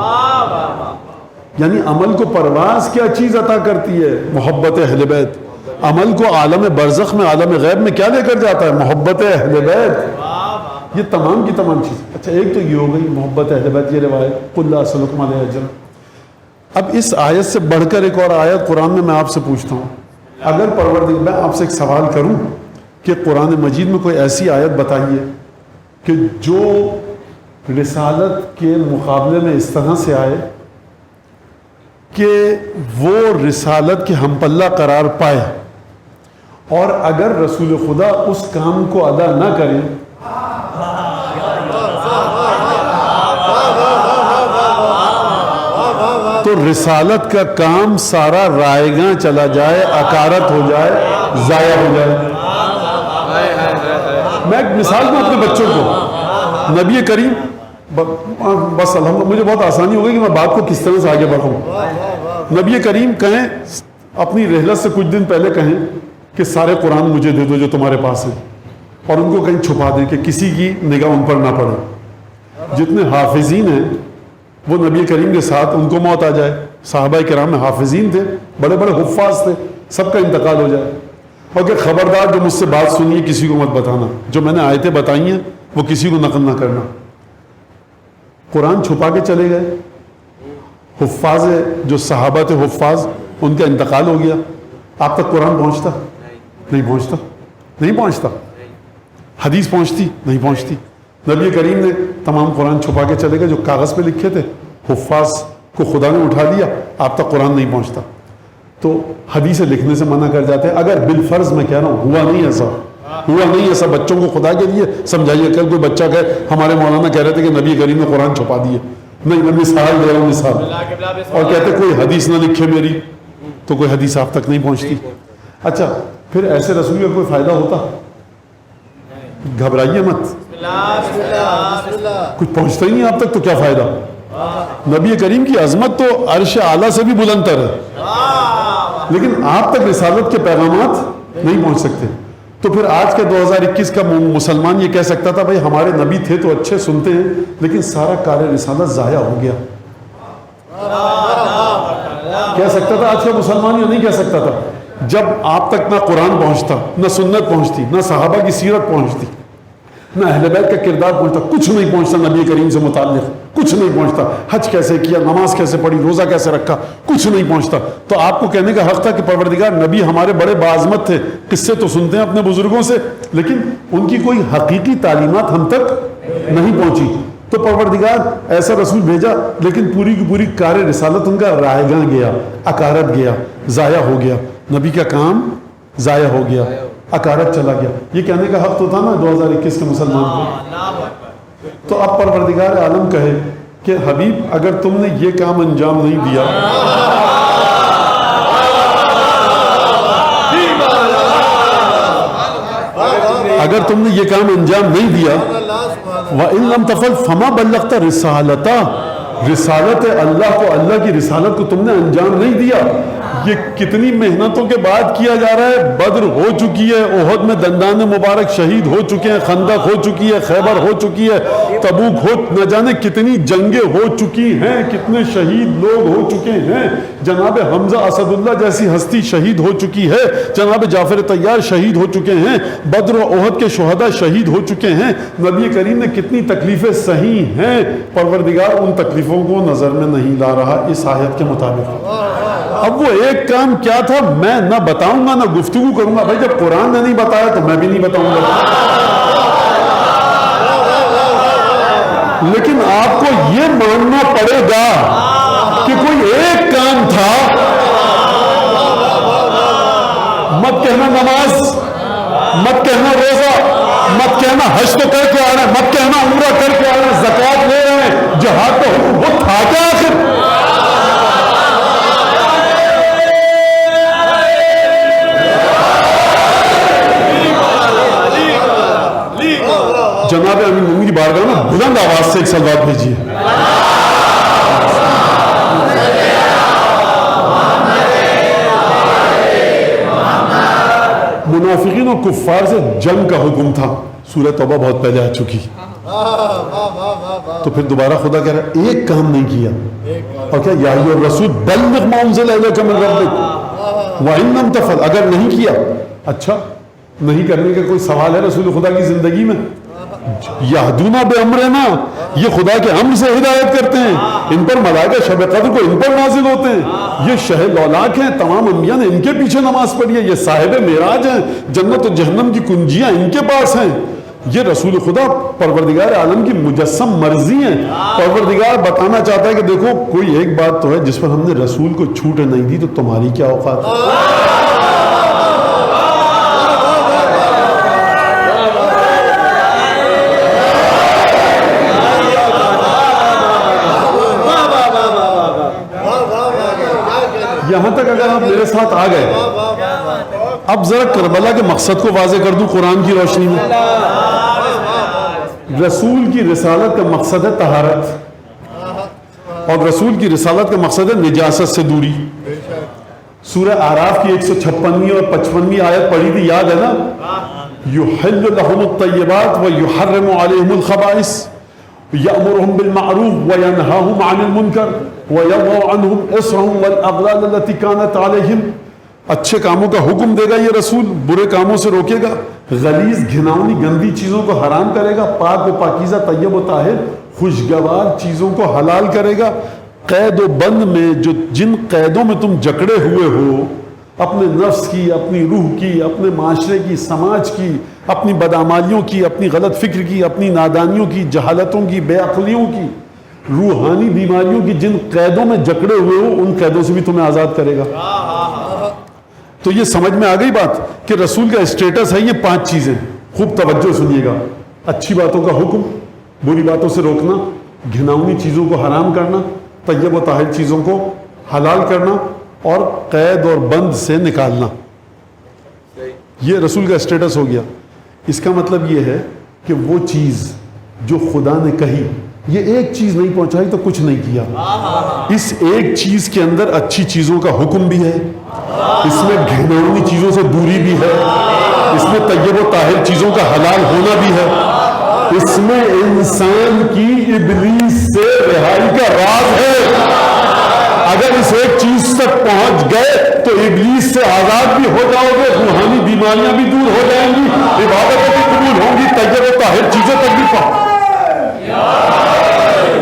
یعنی عمل کو پرواز کیا چیز عطا کرتی ہے؟ محبت اہل بیت. عمل کو عالم برزخ میں، عالم غیب میں کیا لے کر جاتا ہے؟ محبت اہل بیت. یہ تمام کی تمام چیز. اچھا ایک تو یہ ہو گئی محبت اہل بیت، یہ روایت قل لا اسألکم علیہ اجرا. اب اس آیت سے بڑھ کر ایک اور آیت قرآن میں آپ سے پوچھتا ہوں. اگر پروردگار، میں آپ سے ایک سوال کروں کہ قرآن مجید میں کوئی ایسی آیت بتائیے کہ جو رسالت کے مقابلے میں اس طرح سے آئے کہ وہ رسالت کے ہم پلہ قرار پائے، اور اگر رسول خدا اس کام کو ادا نہ کریں تو رسالت کا کام سارا رائے گاں چلا جائے، اکارت ہو جائے، ضائع ہو جائے. میں ایک مثال دوں اپنے بچوں کو. نبی کریم بس الحمد مجھے بہت آسانی ہو گئی کہ میں بات کو کس طرح سے آگے بڑھاؤں. نبی کریم کہیں اپنی رحلت سے کچھ دن پہلے کہیں کہ سارے قرآن مجھے دے دو جو تمہارے پاس ہیں، اور ان کو کہیں چھپا دیں کہ کسی کی نگاہ ان پر نہ پڑے. جتنے حافظین ہیں وہ نبی کریم کے ساتھ ان کو موت آ جائے. صحابہ کرام میں حافظین تھے، بڑے بڑے حفاظ تھے، سب کا انتقال ہو جائے. اور کہ خبردار جو مجھ سے بات سنیے کسی کو مت بتانا، جو میں نے آیتیں بتائی ہیں وہ کسی کو نقل نہ کرنا. قرآن چھپا کے چلے گئے. حفاظ جو صحابہ تھے حفاظ، ان کا انتقال ہو گیا. آپ تک قرآن پہنچتا؟ نہیں پہنچتا، نہیں پہنچتا. حدیث پہنچتی؟ نہیں پہنچتی. نبی کریم نے تمام قرآن چھپا کے چلے گئے. جو کاغذ پہ لکھے تھے حفاظ کو خدا نے اٹھا لیا، آپ تک قرآن نہیں پہنچتا. تو حدیث لکھنے سے منع کر جاتے ہیں. اگر بالفرض میں کہہ رہا ہوں ہوا نہیں ایسا، ہوا نہیں ایسا، بچوں کو خدا کے لیے سمجھائیے. کل کوئی بچہ کہے ہمارے مولانا کہہ رہے تھے کہ نبی کریم نے قرآن چھپا دیے. نہیں، میں مثال دے رہا ہوں، مثال. اور کہتے کوئی حدیث نہ لکھے میری، تو کوئی حدیث آپ تک نہیں پہنچتی. اچھا پھر ایسے رسول کا کوئی فائدہ ہوتا؟ گھبرائیے مت، کچھ پہنچتا ہی نہیں آپ تک تو کیا فائدہ. نبی کریم کی عظمت تو عرش اعلیٰ سے بھی بلند تر ہے، لیکن آپ تک رسالت کے پیغامات نہیں پہنچ سکتے. تو پھر آج کے 2021 کا مسلمان یہ کہہ سکتا تھا بھائی ہمارے نبی تھے تو اچھے سنتے ہیں، لیکن سارا کار رسالت ضائع ہو گیا. کہہ سکتا تھا آج کا مسلمان، یا نہیں کہہ سکتا تھا؟ جب آپ تک نہ قرآن پہنچتا، نہ سنت پہنچتی، نہ صحابہ کی سیرت پہنچتی، نہ اہل بیت کا کردار پہنچتا، کچھ نہیں پہنچتا نبی کریم سے متعلق، کچھ نہیں پہنچتا. حج کیسے کیا، نماز کیسے پڑھی، روزہ کیسے رکھا، کچھ نہیں پہنچتا. تو آپ کو کہنے کا حق تھا کہ پروردگار نبی ہمارے بڑے باعظمت تھے، قصے تو سنتے ہیں اپنے بزرگوں سے، لیکن ان کی کوئی حقیقی تعلیمات ہم تک نہیں پہنچی. تو پروردگار ایسا رسول بھیجا، لیکن پوری کی پوری کار رسالت ان کا رائیگاں گیا، اکارت گیا، ضائع ہو گیا. نبی کا کام ضائع ہو گیا، اکارت چلا گیا. یہ کہنے کا حق تو تھا نا 2021 کے مسلمان کو. تو اب پروردگار عالم کہے کہ حبیب اگر تم نے یہ کام انجام نہیں دیا، اگر تم نے یہ کام انجام نہیں دیا، وَإِن لَمْ تَفْعَلْ فَمَا بَلَّغْتَ رِسَالَتَهُ، رسالت اللہ کو، اللہ کی رسالت کو تم نے انجام نہیں دیا. یہ کتنی محنتوں کے بعد کیا جا رہا ہے. بدر ہو چکی ہے، احد میں دندان مبارک شہید ہو چکے ہیں، خندق ہو چکی ہے، خیبر ہو چکی ہے، تبوک ہو، نہ جانے کتنی جنگیں ہو چکی ہیں، کتنے شہید لوگ ہو چکے ہیں. جناب حمزہ اسد اللہ جیسی ہستی شہید ہو چکی ہے، جناب جعفر طیار شہید ہو چکے ہیں، بدر و احد کے شہداء شہید ہو چکے ہیں. نبی کریم نے کتنی تکلیفیں سہی ہیں. پروردگار ان تکلیفوں کو نظر میں نہیں لا رہا اس آیت کے مطابق. اب وہ ایک کام کیا تھا میں نہ بتاؤں گا نہ گفتگو کروں گا. بھائی جب قرآن نے نہیں بتایا تو میں بھی نہیں بتاؤں گا. لیکن آپ کو یہ ماننا پڑے گا کہ کوئی ایک کام تھا. مت کہنا نماز، مت کہنا روزہ، مت کہنا حج تو کر کے آ رہے ہیں، مت کہنا عمرہ کر کے آ رہے ہیں، زکوٰۃ لے رہے ہیں، جہاد تو وہ تھا کیا آخر؟ جناب امین مومنین کی بارگاہ میں بلند آواز سے ایک صلوات بھیجیے. منافقین و کفار سے جنگ کا حکم تھا، سورہ توبہ بہت پہلے آ چکی. تو پھر دوبارہ خدا کہہ رہا ہے ایک کام نہیں کیا. اور کیا یا ایھا الرسول بلغ ما انزل الیک من ربک وان لم تفعل، اگر نہیں کیا. اچھا نہیں کرنے کا کوئی سوال ہے رسول خدا کی زندگی میں؟ یہدون بامرنا، یہ خدا کے امر سے ہدایت کرتے ہیں. ان پر ملائکہ شب قدر کو ان پر نازل ہوتے ہیں. یہ شہ لولاک ہیں، تمام انبیاء نے ان کے پیچھے نماز پڑھی ہے. یہ صاحب معراج ہیں، جنت و جہنم کی کنجیاں ان کے پاس ہیں. یہ رسول خدا پروردگار عالم کی مجسم مرضی ہیں. پروردگار بتانا چاہتا ہے کہ دیکھو کوئی ایک بات تو ہے جس پر ہم نے رسول کو چھوٹ نہیں دی، تو تمہاری کیا اوقات ہے؟ یہاں تک اگر آپ میرے ساتھ آ گئے، اب ذرا کربلا کے مقصد کو واضح کر دوں قرآن کی روشنی میں. رسول کی رسالت کا مقصد ہے طہارت، اور رسول کی رسالت کا مقصد ہے نجاست سے دوری. سورہ اعراف کی 156 اور 55 آیت پڑھی تھی، یاد ہے نا؟ یحل لهم الطیبات ویحرم علیہم الخبائث یأمرهم بالمعروف وینہاہم عن المنکر وَيَضَعُ عَنْهُمْ إِصْرَهُمْ وَالْأَغْلَالَ الَّتِي كَانَتْ عَلَيْهِمْ. اچھے کاموں کا حکم دے گا یہ رسول، برے کاموں سے روکے گا، غلیظ گھناؤنی گندی چیزوں کو حرام کرے گا، پاک و پاکیزہ طیب و طاہر خوشگوار چیزوں کو حلال کرے گا. قید و بند میں جن قیدوں میں تم جکڑے ہوئے ہو، اپنے نفس کی، اپنی روح کی، اپنے معاشرے کی، سماج کی، اپنی بدعمالیوں کی، اپنی غلط فکر کی، اپنی نادانیوں کی، جہالتوں کی، بے عقلیوں کی، روحانی بیماریوں کی جن قیدوں میں جکڑے ہوئے ہو، ان قیدوں سے بھی تمہیں آزاد کرے گا. تو یہ سمجھ میں آ گئی بات کہ رسول کا اسٹیٹس ہے یہ 5 چیزیں. خوب توجہ سنیے گا. اچھی باتوں کا حکم، بری باتوں سے روکنا، گھناؤنی چیزوں کو حرام کرنا، طیب و طاہر چیزوں کو حلال کرنا، اور قید اور بند سے نکالنا. یہ رسول کا اسٹیٹس ہو گیا. اس کا مطلب یہ ہے کہ وہ چیز جو خدا نے کہی، یہ ایک چیز نہیں پہنچائی تو کچھ نہیں کیا. اس ایک چیز کے اندر اچھی چیزوں کا حکم بھی ہے، اس میں گھناؤنی چیزوں سے دوری بھی ہے، اس میں طیب و طاہر چیزوں کا حلال ہونا بھی ہے، اس میں انسان کی ابلیس سے رہائی کا راز ہے. اگر اس ایک چیز تک پہنچ گئے تو ابلیس سے آزاد بھی ہو جاؤ گے، روحانی بیماریاں بھی دور ہو جائیں گی، عبادتیں بھی قبول ہوں گی، طیب و طاہر چیزیں طریقہ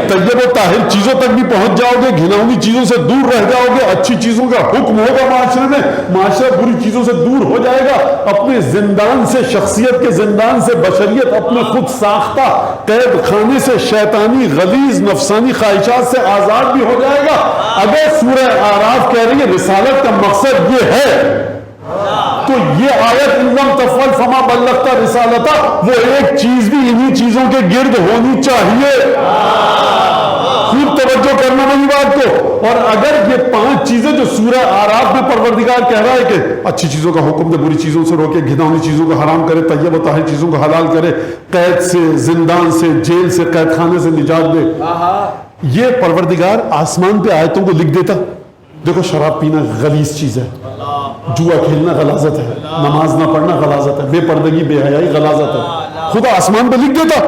طیب و طاہر چیزوں تک بھی پہنچ جاؤ گے, گھناؤنی چیزوں سے دور رہ جاؤ گے, اچھی چیزوں کا حکم ہوگا معاشرے میں, معاشرہ بری چیزوں سے دور ہو جائے گا, اپنے زندان سے, شخصیت کے زندان سے بشریت اپنے خود ساختہ قید خانے سے, شیطانی غلیظ نفسانی خواہشات سے آزاد بھی ہو جائے گا. اگر سورہ اعراف کہہ رہی ہے رسالت کا مقصد یہ ہے, تو یہ آیت ان لم تفعل فما بلغت رسالتہ, وہ ایک چیز بھی انہی چیزوں کے گرد ہونی چاہیے. خوب توجہ کرنا میری بات کو. اور اگر یہ 5 چیزیں جو سورہ اعراف میں پروردگار کہہ رہا ہے کہ اچھی چیزوں کا حکم دے, بری چیزوں سے روکے, گھناؤنی چیزوں کو حرام کرے, طیب و طاہر چیزوں کو حلال کرے, قید سے, زندان سے, جیل سے, قید خانے سے نجات دے, یہ پروردگار آسمان پہ آیتوں کو لکھ دیتا. دیکھو شراب پینا غلیظ چیز ہے, جوا کھیلنا غلاظت ہے, نماز نہ پڑھنا غلاظت ہے, بے پردگی بے حیائی غلاظت ہے. خدا آسمان پہ لکھ دیتا.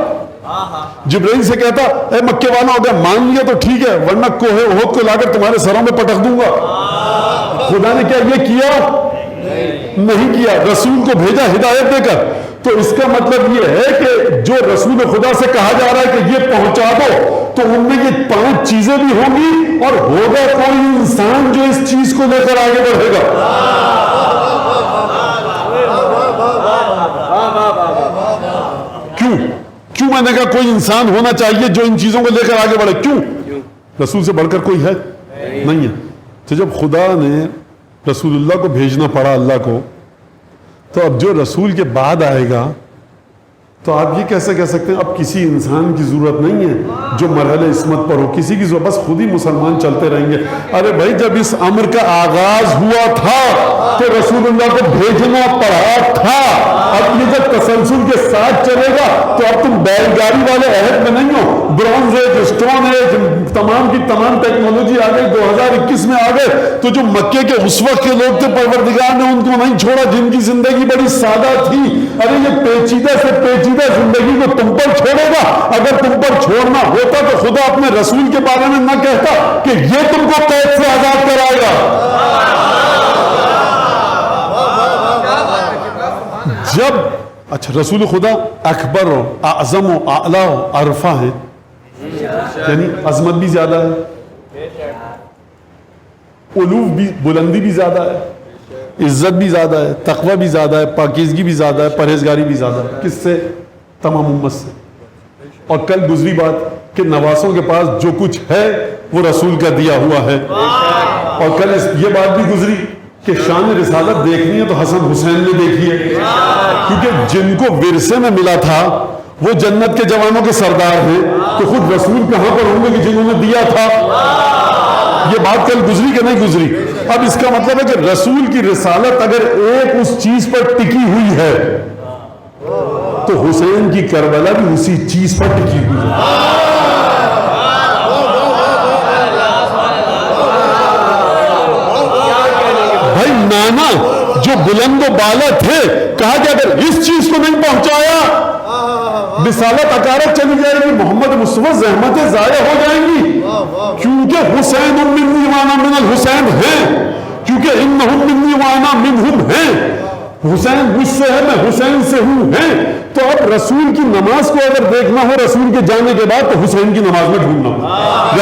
جبرائیل سے کہتا اے مکے والا, ہو گیا مان لیا تو ٹھیک ہے, ورنہ کوہ احد کو لا کر تمہارے سروں میں پٹک دوں گا. خدا نے کیا یہ کیا؟ نہیں کیا. رسول کو بھیجا ہدایت دے کر. تو اس کا مطلب یہ ہے کہ جو رسول خدا سے کہا جا رہا ہے کہ یہ پہنچا دو, تو ان میں یہ 5 چیزیں بھی ہوں گی, اور ہوگا کوئی انسان جو اس چیز کو لے کر آگے بڑھے گا. کیوں میں نے کہا کوئی انسان ہونا چاہیے جو ان چیزوں کو لے کر آگے بڑھے؟ کیوں؟ رسول سے بڑھ کر کوئی ہے نہیں ہے. تو جب خدا نے رسول اللہ کو بھیجنا پڑا اللہ کو, تو اب جو رسول کے بعد آئے گا, تو آپ یہ کیسے کہہ سکتے ہیں اب کسی انسان کی ضرورت نہیں ہے جو مرحلہ عصمت پر ہو, کسی کی ضرورت, بس خود ہی مسلمان چلتے رہیں گے. ارے بھائی جب اس امر کا آغاز ہوا تھا تو رسول اللہ کو بھیجنا پڑا تھا. اب یہ جب تسلسل کے ساتھ چلے گا تو اب تم بیل گاڑی والے عہد میں نہیں ہو. برونز ایج, اسٹون ایج, تمام کی تمام ٹیکنالوجی آ گئی, 2021 میں آ گئے. تو جو مکے کے اس وقت کے لوگ تھے, پروردگار نے ان کو نہیں چھوڑا جن کی زندگی بڑی سادہ تھی. ارے یہ پیچیدہ سے پیچیدہ زندگی کو تم پر چھوڑے گا. اگر تم پر چھوڑنا ہوتا تو خدا اپنے رسول کے بارے میں نہ کہتا کہ یہ تم کو قید سے آزاد کرائے گا. جب اچھا رسول خدا اکبر و اعظم و اعلیٰ و عرفہ ہے, یعنی عظمت بھی زیادہ ہے, علو بھی, بلندی بھی زیادہ ہے, عزت بھی زیادہ ہے, تقوی بھی زیادہ ہے, پاکیزگی بھی زیادہ ہے, پرہیزگاری بھی زیادہ ہے. کس سے؟ تمام امت سے. اور کل گزری بات کہ نواسوں کے پاس جو کچھ ہے وہ رسول کا دیا ہوا ہے. اور کل یہ بات بھی گزری کہ شان رسالت دیکھنی ہے تو حسن حسین نے دیکھی ہے, کیونکہ جن کو ورثے میں ملا تھا وہ جنت کے جوانوں کے سردار ہیں. تو خود رسول کہاں پر ہوں گے کہ جنہوں نے دیا تھا؟ یہ بات کل گزری کہ نہیں گزری؟ اب اس کا مطلب ہے کہ رسول کی رسالت اگر ایک اس چیز پر ٹکی ہوئی ہے تو حسین کی کربلا بھی اسی چیز پر ٹکی ہوئی ہے. بھائی نانا جو بلند و بالا تھے, کہا کہ اگر اس چیز کو نہیں پہنچایا رسالت اکارت چلی جائے گی, محمد مصطفیٰ زحمتیں ضائع ہو جائیں گی. کیونکہ حسین منی وانا من الحسین ہیں, کیونکہ انہم منی وانا منہم ہیں. حسین مجھ سے ہے, میں حسین سے ہوں ہیں. تو اب رسول کی نماز کو اگر دیکھنا ہو رسول کے جانے کے بعد تو حسین کی نماز میں ڈھونڈنا.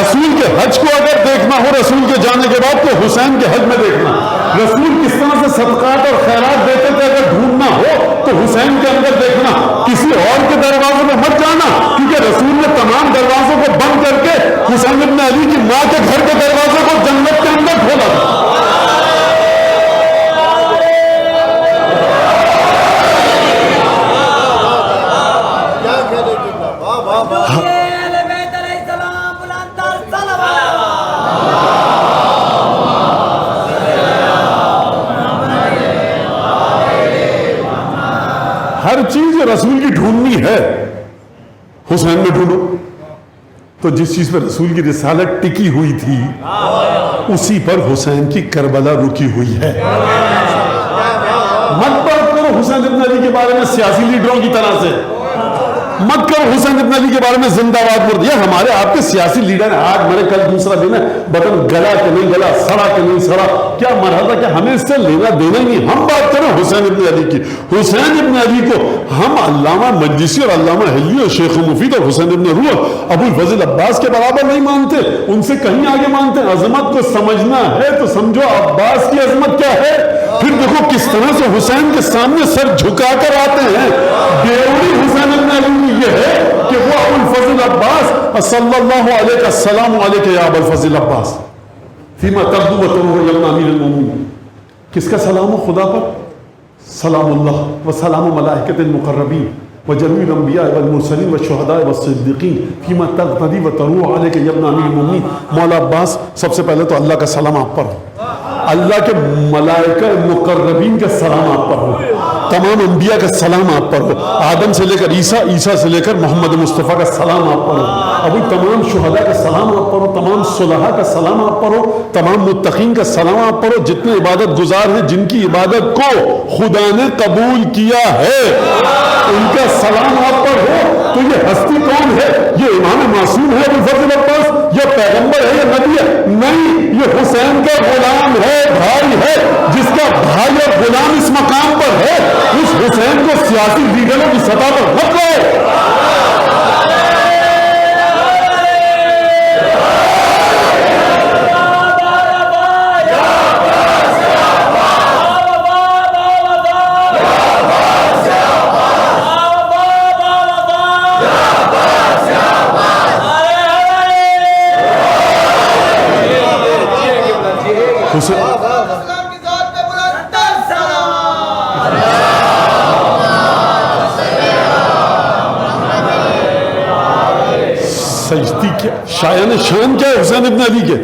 رسول کے حج کو اگر دیکھنا ہو رسول کے جانے کے بعد تو حسین کے حج میں دیکھنا. رسول کس طرح سے صدقات اور خیرات دیتے تھے اگر ڈھونڈنا ہو تو حسین کے اندر دیکھنا. کسی اور کے دروازے میں مت جانا, کیونکہ رسول نے تمام دروازوں کو بند کر کے حسین ابن علی کی ماں کے گھر کے دروازے کو جنت کے اندر کھولا تھا. ہر چیز رسول کی ڈھونڈنی ہے, حسین میں ڈھونڈو. تو جس چیز پر رسول کی رسالت ٹکی ہوئی تھی اسی پر حسین کی کربلا رکی ہوئی ہے. مت بات کرو حسین ابن علی کے بارے میں سیاسی لیڈروں کی طرح سے. مت کرو حسین ابن علی کے بارے میں زندہ باد مرد. یہ ہمارے آپ کے سیاسی لیڈر ہیں, آج مرے کل دوسرا دن ہے, بٹن گلا کہ نہیں گلا, سڑا کہ نہیں سڑا, کیا مرحلہ, کیا ہمیں اس سے لینا دینا نہیں. ہم بات کریں حسین ابن علی کی. حسین ابن علی کو ہم علامہ مجلسی اور علامہ حلی اور شیخ مفید اور حسین ابن روح ابو الفضل عباس کے برابر نہیں مانتے, ان سے کہیں آگے مانتے. عظمت کو سمجھنا ہے تو سمجھو عباس کی عظمت کیا ہے. پھر دیکھو کس طرح سے حسین کے سامنے سر جھکا کر آتے ہیں. بیوڑی حسین ابن علی میں یہ ہے کہ وہ ابو الفضل عباس صلی اللہ علیہ السلام علیہ یا ابو الفضل عباس فیما تبدو و تروح یا امیر المومنین. کس کا سلام ہو خدا پر؟ سلام اللہ و سلام ملائکۃ المقربین و جمیع الانبیاء والمرسلین والشہداء والصدیقین فیما تقتدی و تروح علیہ یا امیر المومنین. مولا عباس سب سے پہلے تو اللہ کا سلام آپ پر ہو, اللہ کے ملائکہ مقربین کا سلام آپ پر ہو, تمام انبیاء کا سلام آپ پر ہو, آدم سے لے کر عیسیٰ, عیسیٰ سے لے کر محمد مصطفیٰ کا سلام آپ پر ہو, ابھی تمام شہداء کا سلام آپ پر ہو, تمام صلحاء کا سلام آپ پر ہو, تمام متقین کا سلام آپ پر ہو, جتنے عبادت گزار ہیں جن کی عبادت کو خدا نے قبول کیا ہے ان کا سلام آپ پر ہو. تو یہ ہستی کون ہے؟ یہ امام معصوم ہے ابو الفضل عباس, یہ پیغمبر ہے, یہ نبی ہے؟ نہیں, یہ حسین کا غلام ہے, بھائی ہے, جس کا بھائی اور غلام اس مقام پر ہے. اس حسین کو سیاسی لیڈروں کی سطح پر مت لو. سجدی کیا شایان شان کیا ہے حسین ابن علی کے؟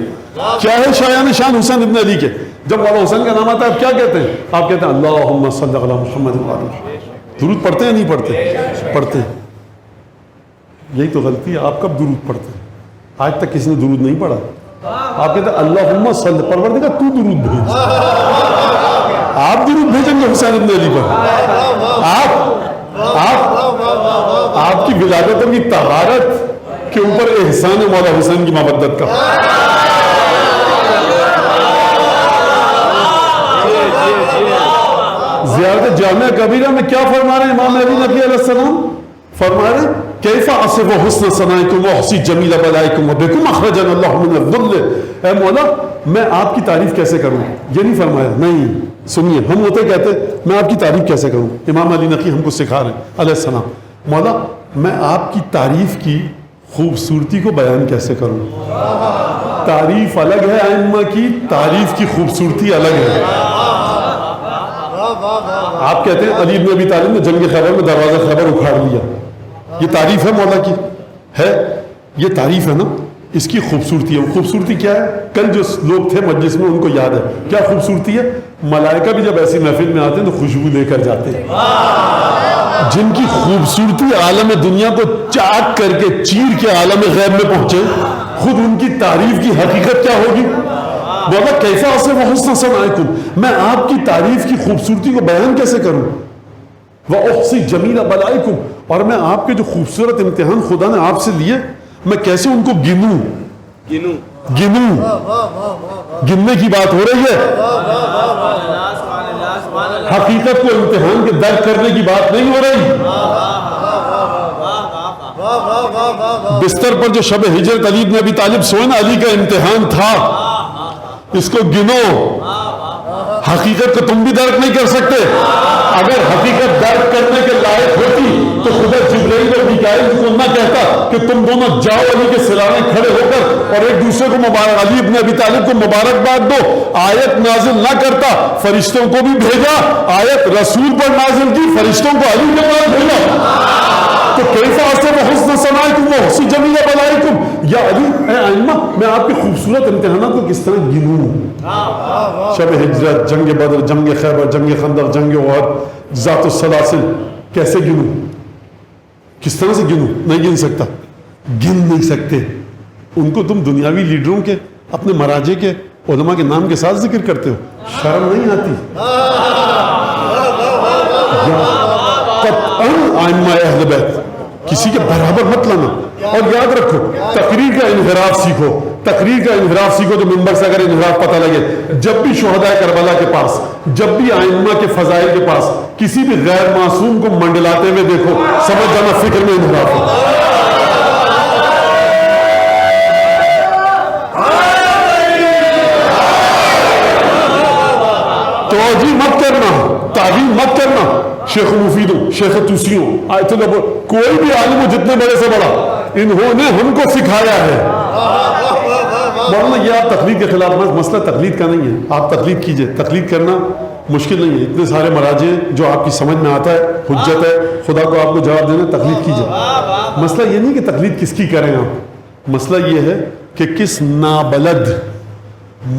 کیا ہے شایان شان حسین ابن علی کے؟ جب مولا حسین کا نام آتا ہے آپ کیا کہتے ہیں؟ آپ کہتے ہیں اللہم صلی علی محمد و علی محمد. درود پڑھتے ہیں نہیں پڑھتے؟ پڑھتے ہیں. یہی تو غلطی ہے, آپ کب درود پڑھتے ہیں؟ آج تک کسی نے درود نہیں پڑھا. آپ کہتے ہیں اللہم صلی, پروردگار تو درود بھیج. آپ درود بھیجیں گے حسین ابن علی پر؟ آپ کی ولادتوں کی طہارت کے اوپر احسان ہے مولا حسین کی مودت کا. زیارت جامعہ کبیرہ میں کیا فرما رہے ہیں امام علی نقی علیہ السلام؟ فرما رہے ہیں کیف اصف حسن ثنائکم واحصی جمیل بلائکم وبکم اخرجنا اللہ من الذل. اے مولا میں آپ کی تعریف کیسے کروں؟ یہ نہیں فرمایا, نہیں سنیے, ہم ہوتے کہتے میں آپ کی تعریف کیسے کروں. امام علی نقی ہم کو سکھا رہے ہیں علیہ السلام, مولا میں آپ کی تعریف کی خوبصورتی کو بیان کیسے کروں. تعریف الگ ہے ائمہ کی, تعریف کی خوبصورتی الگ ہے. آپ کہتے ہیں علی بن ابی طالب نے جنگ خیبر میں دروازہ خیبر اکھاڑ لیا, یہ تعریف ہے مولا کی؟ ہے, یہ تعریف ہے نا, اس کی خوبصورتی ہے. خوبصورتی کیا ہے؟ کل جو لوگ تھے مجلس میں ان کو یاد ہے کیا خوبصورتی ہے. ملائکہ بھی جب ایسی محفل میں آتے ہیں تو خوشبو لے کر جاتے ہیں, جن کی خوبصورتی عالم دنیا کو چاک کر کے چیر کے عالم غیب میں پہنچے, خود ان کی تعریف کی حقیقت کیا ہوگی؟ بولا کیسا اسے وہ حسن ثنائکم, میں آپ کی تعریف کی خوبصورتی کو بیان کیسے کروں. وَأُحْصِي جَمِيلَ بَلَائِكُمْ, اور میں آپ کے جو خوبصورت امتحان خدا نے آپ سے لیے میں کیسے ان کو گنوں. گننے کی بات ہو رہی ہے, حقیقت کو امتحان کے درک کرنے کی بات نہیں ہو رہی. بستر پر جو شب ہجرت علی بن ابی طالب سوئے نا, علی کا امتحان تھا, اس کو گنو. حقیقت کو تم بھی درک نہیں کر سکتے. اگر حقیقت درک کرنے کے لائق ہوتی تو خدا جبرائیل اور میکائیل کو نہ کہتا کہ تم دونوں جاؤ علی کے سرانے کھڑے ہو کر اور ایک دوسرے کو مبارک, علی ابن ابی طالب کو مبارکباد دو. آیت نازل نہ کرتا, فرشتوں کو بھی بھیجا, آیت رسول پر نازل کی, فرشتوں کو علی کے پاس بھیجا. تو کیسا اسے وہ حسن ثنائکم واحصی جمیل بلائکم. یا علی اے ائمہ میں آپ کے خوبصورت امتحانات کو کس طرح گنوں. شب ہجرت, جنگ بدر, جنگ خیبر, جنگ خندق, جنگ احد, ذات السلاسل, کیسے گنوں, کس طرح سے گنوں؟ نہیں گن سکتا, گن نہیں سکتے. ان کو تم دنیاوی لیڈروں کے, اپنے مراجع کے, علماء کے نام کے ساتھ ذکر کرتے ہو, شرم نہیں آتی؟ قطعاً ائمہ اہل بیت کسی کے برابر مت لانا. اور یاد رکھو تقریر کا انحراف سیکھو, تقریر کا انحراف سیکھو. جو ممبر سے اگر انحراف پتہ لگے, جب بھی شہداء کربلا کے پاس, جب بھی ائمہ کے فضائل کے پاس کسی بھی غیر معصوم کو منڈلاتے ہوئے دیکھو, سمجھ جانا فکر میں انحراف ہو. توجیہ مت کرنا, تعظیم مت کرنا. شیخ مفید ہوں, شیخ توسی ہوں, آیت اللہ, کوئی بھی عالم ہو جتنے بڑے سے بڑا, انہوں نے ہم کو سکھایا ہے. مولانا یہ آپ تقلید کے خلاف, مسئلہ تقلید کا نہیں ہے, آپ تقلید کیجئے, تقلید کرنا مشکل نہیں ہے. اتنے سارے مراجع جو آپ کی سمجھ میں آتا ہے, حجت ہے, خدا کو آپ کو جواب دینا, تقلید کیجئے. مسئلہ یہ نہیں کہ تقلید کس کی کریں آپ, مسئلہ یہ ہے کہ کس نابلد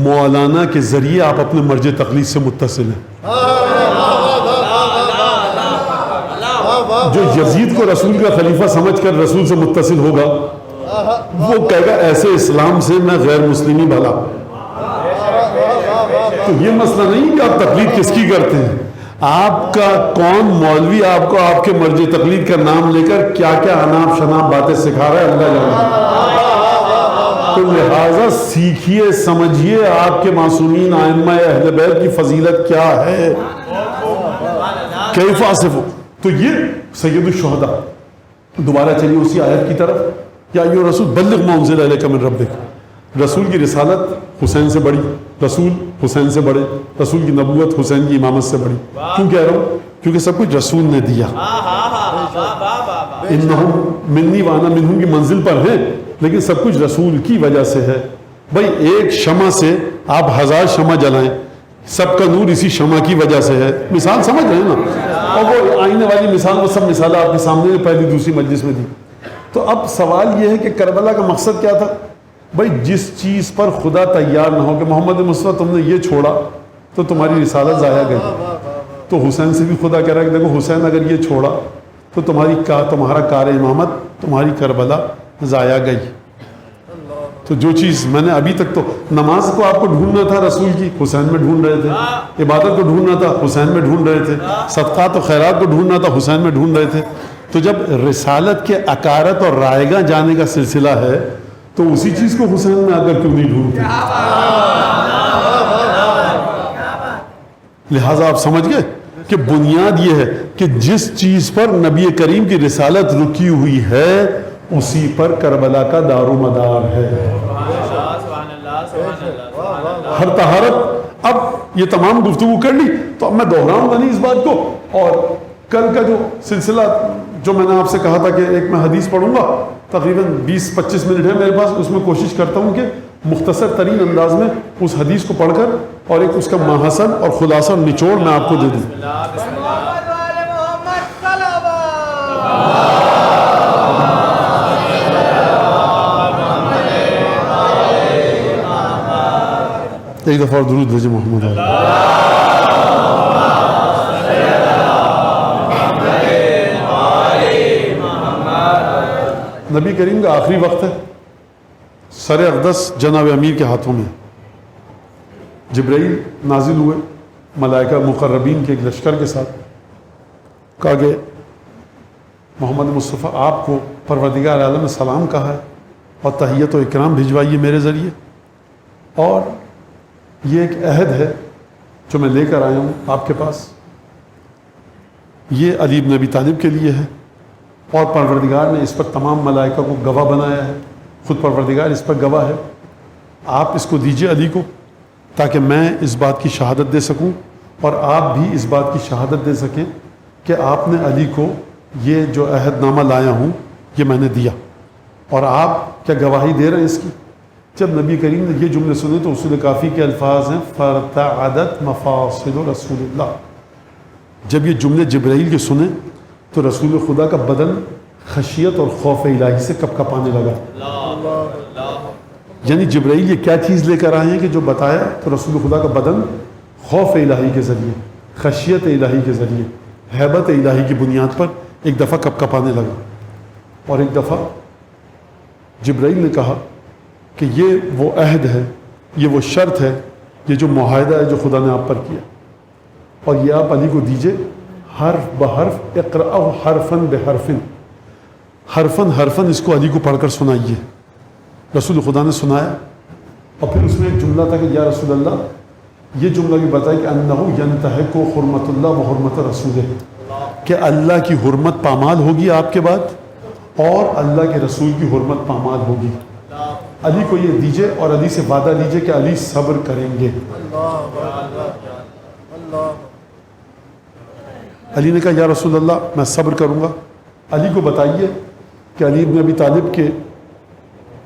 مولانا کے ذریعے آپ اپنے مرجع تقلید سے متصل ہیں. جو یزید کو رسول کا خلیفہ سمجھ کر رسول سے متصل ہوگا, وہ کہے گا ایسے اسلام سے میں غیر مسلمی بھلا. تو یہ مسئلہ نہیں کہ آپ تقلید کس کی کرتے ہیں, آپ کا کون مولوی آپ کو آپ کے مرجع تقلید کا نام لے کر کیا کیا اناپ شناپ باتیں سکھا رہا ہے, اللہ جانے. تو لہٰذا سیکھیے, سمجھیے آپ کے معصومین ائمہ اہل بیت کی فضیلت کیا ہے, کیف آصف. تو یہ سید الشہداء. دوبارہ چلیے اسی آیت کی طرف, یا ایھا رسول بلغ ما انزل الیک من ربک. رسول کی رسالت حسین سے بڑی, رسول حسین سے بڑے, رسول کی نبوت حسین کی امامت سے بڑی. کیوں کہہ رہا ہوں؟ کیونکہ سب کچھ رسول نے دیا. انہم منی وانا منہم کی منزل پر ہیں, لیکن سب کچھ رسول کی وجہ سے ہے. بھائی ایک شمع سے آپ 1000 شمع جلائیں, سب کا نور اسی شمع کی وجہ سے ہے. مثال سمجھ رہے ہیں نا, اور وہ آئینے والی مثال, وہ سب مثالیں آپ کے سامنے پہلی دوسری مجلس میں دی. تو اب سوال یہ ہے کہ کربلا کا مقصد کیا تھا؟ بھائی جس چیز پر خدا تیار نہ ہو کہ محمد مصطفیٰ تم نے یہ چھوڑا تو تمہاری رسالت ضائع گئی. تو حسین سے بھی خدا کہہ رہا ہے کہ دیکھو حسین اگر یہ چھوڑا تو تمہارا کار امامت, تمہاری کربلا ضائع گئی. تو جو چیز میں نے ابھی تک, تو نماز کو آپ کو ڈھونڈنا تھا رسول کی, حسین میں ڈھونڈ رہے تھے. عبادت کو ڈھونڈنا تھا, حسین میں ڈھونڈ رہے تھے. صدقات و خیرات کو ڈھونڈنا تھا, حسین میں ڈھونڈ رہے تھے. تو جب رسالت کے اکارت اور رائگاں جانے کا سلسلہ ہے تو اسی چیز کو حسین میں آ کر کیوں نہیں ڈھونڈتے؟ لہٰذا آپ سمجھ گئے کہ بنیاد یہ ہے کہ جس چیز پر نبی کریم کی رسالت رکی ہوئی ہے اسی پر کربلا کا دار و مدار ہے. ہر طہارت. اب یہ تمام گفتگو کر لی تو اب میں دہراؤں گا نہیں اس بات کو. اور کل کا جو سلسلہ جو میں نے آپ سے کہا تھا کہ ایک میں حدیث پڑھوں گا, تقریباً 20-25 منٹ ہے میرے پاس, اس میں کوشش کرتا ہوں کہ مختصر ترین انداز میں اس حدیث کو پڑھ کر اور ایک اس کا ماحصل اور خلاصہ اور نچوڑ میں آپ کو دے دوں. ایک دفعہ اور درود بھیجے محمد علیہ. نبی کریم کا آخری وقت ہے, سر اقدس جناب امیر کے ہاتھوں میں. جبرائیل نازل ہوئے ملائکہ مقربین کے ایک لشکر کے ساتھ, کہا کہ محمد مصطفیٰ آپ کو پروردگار عالم نے سلام کہا ہے اور تحیت و اکرام بھجوائیے میرے ذریعے, اور یہ ایک عہد ہے جو میں لے کر آیا ہوں آپ کے پاس, یہ علی بن ابی طالب کے لیے ہے, اور پروردگار نے اس پر تمام ملائکہ کو گواہ بنایا ہے, خود پروردگار اس پر گواہ ہے. آپ اس کو دیجئے علی کو تاکہ میں اس بات کی شہادت دے سکوں اور آپ بھی اس بات کی شہادت دے سکیں کہ آپ نے علی کو یہ جو عہد نامہ لایا ہوں یہ میں نے دیا, اور آپ کیا گواہی دے رہے ہیں اس کی. جب نبی کریم نے یہ جملے سنے تو اصول کافی کے الفاظ ہیں فارتعدت مفاصل رسول اللہ. جب یہ جملے جبرائیل کے سنے تو رسول خدا کا بدن خشیت اور خوف الہی سے کپ کپانے لگا. یعنی جبرائیل یہ کیا چیز لے کر آئے ہیں کہ جو بتایا تو رسول خدا کا بدن خوف الہی کے ذریعے, خشیت الہی کے ذریعے, ہیبت الہی کی بنیاد پر ایک دفعہ کپ کپانے لگا. اور ایک دفعہ جبرائیل نے کہا کہ یہ وہ عہد ہے, یہ وہ شرط ہے, یہ جو معاہدہ ہے جو خدا نے آپ پر کیا, اور یہ آپ علی کو دیجئے حرف بحرف, اقرأ حرفاً بحرفن. حرفن حرفن اس کو علی کو پڑھ کر سنائیے. رسول خدا نے سنایا اور پھر اس میں ایک جملہ تھا کہ یا رسول اللہ یہ جملہ بھی بتایا کہ انہو ینتہک حرمت اللہ و حرمت رسولہ، کہ اللہ کی حرمت پامال ہوگی آپ کے بعد اور اللہ کے رسول کی حرمت پامال ہوگی. علی کو یہ دیجئے اور علی سے وعدہ لیجئے کہ علی صبر کریں گے. علی نے کہا یا رسول اللہ میں صبر کروں گا. علی کو بتائیے کہ علی ابن ابی طالب کے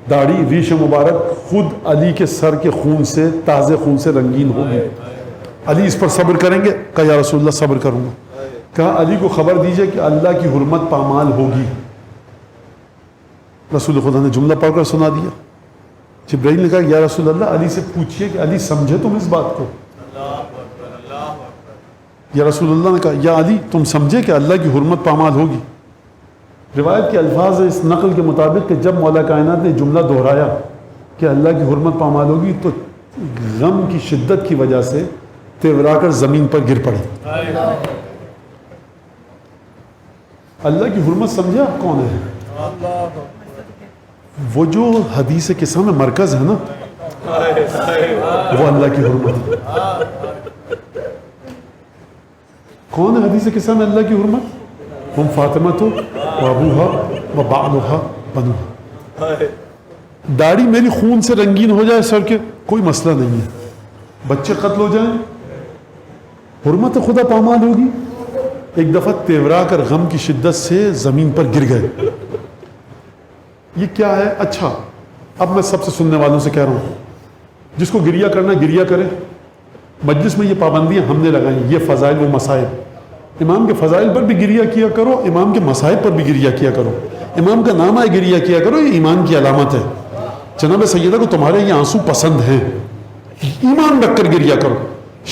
داڑھی ریش مبارک خود علی کے سر کے خون سے، تازے خون سے رنگین ہوگی. علی اس پر صبر کریں گے؟ کہا یا رسول اللہ صبر کروں گا. کہا علی کو خبر دیجئے کہ اللہ کی حرمت پامال ہوگی. رسول خدا نے جملہ پڑھ کر سنا دیا. جبرائیل نے کہا یا رسول اللہ علی سے پوچھئے کہ علی سمجھے تم اس بات کو؟ یا رسول اللہ نے کہا یا علی تم سمجھے کہ اللہ کی حرمت پامال ہوگی. روایت کے الفاظ اس نقل کے مطابق کہ جب مولا کائنات نے جملہ دہرایا کہ اللہ کی حرمت پامال ہوگی تو غم کی شدت کی وجہ سے تیورا کر زمین پر گر پڑے. اللہ کی حرمت سمجھا کون ہے؟ وہ جو حدیث قصہ میں مرکز ہے نا وہ اللہ کی حرمت ہے. کون ہے حدیث قصہ میں اللہ کی حرمت؟ ہم فاطمہ تو ابوہا و بعلھا بنوہا. داڑھی میری خون سے رنگین ہو جائے سر کے کوئی مسئلہ نہیں ہے، بچے قتل ہو جائیں حرمت خدا پامال ہوگی. ایک دفعہ تیورا کر غم کی شدت سے زمین پر گر گئے. یہ کیا ہے؟ اچھا اب میں سب سے سننے والوں سے کہہ رہا ہوں جس کو گریہ کرنا گریہ کرے. مجلس میں یہ پابندیاں ہم نے لگائیں، یہ فضائل و مصائب. امام کے فضائل پر بھی گریہ کیا کرو، امام کے مصائب پر بھی گریہ کیا کرو. امام کا نام آئے گریہ کیا کرو، یہ ایمان کی علامت ہے. جناب سیدہ کو تمہارے یہ آنسو پسند ہیں، ایمان رکھ کر گریہ کرو.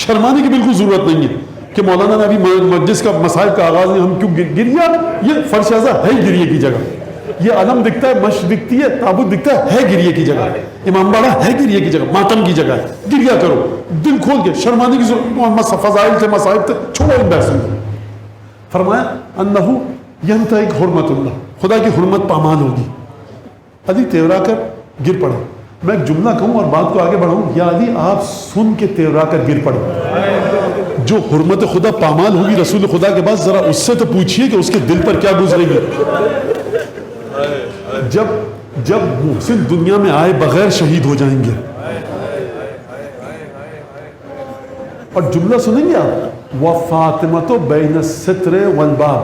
شرمانے کی بالکل ضرورت نہیں ہے کہ مولانا نے ابھی مجلس کا مصائب کا آغاز نہیں، ہم کیوں گریہ؟ یہ فرش اعضا ہے گریہ کی جگہ. یہ علم دکھتا ہے، مشق دکھتی ہے، تابوت دکھتا ہے گریہ کی جگہ. امام باڑہ ہے گریہ کی جگہ، ماتم کی جگہ ہے. گریہ کرو دل کھول کے، شرمانے کی ضرورت. فضائل تھے، مصائب تھے، چھوڑو ان بحثوں کو. فرمایا انہو ینتہک حرمت اللہ، خدا کی حرمت پامال ہوگی. علی تیورا کر گر پڑے. میں ایک جملہ کہوں اور بات کو آگے بڑھاؤں. یا علی آپ سن کے تیورا کر گر پڑے. جو حرمت خدا پامال ہوگی رسول خدا کے بعد، ذرا اس سے تو پوچھئے کہ اس کے دل پر کیا گزرے گی. جب محسن دنیا میں آئے بغیر شہید ہو جائیں گے. اور جملہ سنیں گے آپ، وَفَاطِمَةُ بَيْنَ السِّتْرِ وَالْبَابِ.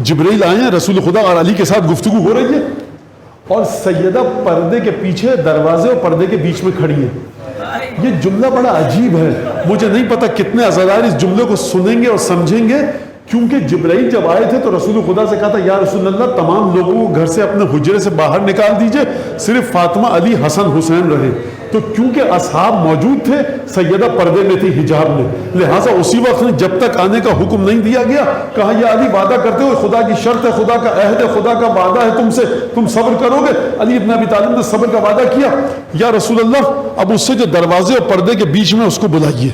جبرائیل آئے ہیں، رسول خدا اور علی کے ساتھ گفتگو ہو رہی ہے اور سیدہ پردے کے پیچھے دروازے اور پردے کے بیچ میں کھڑی ہے. یہ جملہ بڑا عجیب ہے. مجھے نہیں پتا کتنے عزادار اس جملے کو سنیں گے اور سمجھیں گے، کیونکہ جبرائیل جب آئے تھے تو رسول خدا سے کہا تھا یا رسول اللہ تمام لوگوں کو گھر سے اپنے حجرے سے باہر نکال دیجئے، صرف فاطمہ، علی، حسن، حسین رہے. تو کیونکہ اصحاب موجود تھے، سیدہ پردے میں تھی، حجاب میں، لہٰذا اسی وقت جب تک آنے کا حکم نہیں دیا گیا کہا یا علی وعدہ کرتے ہو، خدا کی شرط ہے، خدا کا عہد ہے، خدا کا وعدہ ہے تم سے، تم صبر کرو گے؟ علی ابن ابی طالب نے صبر کا وعدہ کیا. یا رسول اللہ اب اس سے جو دروازے اور پردے کے بیچ میں اس کو بلائیے.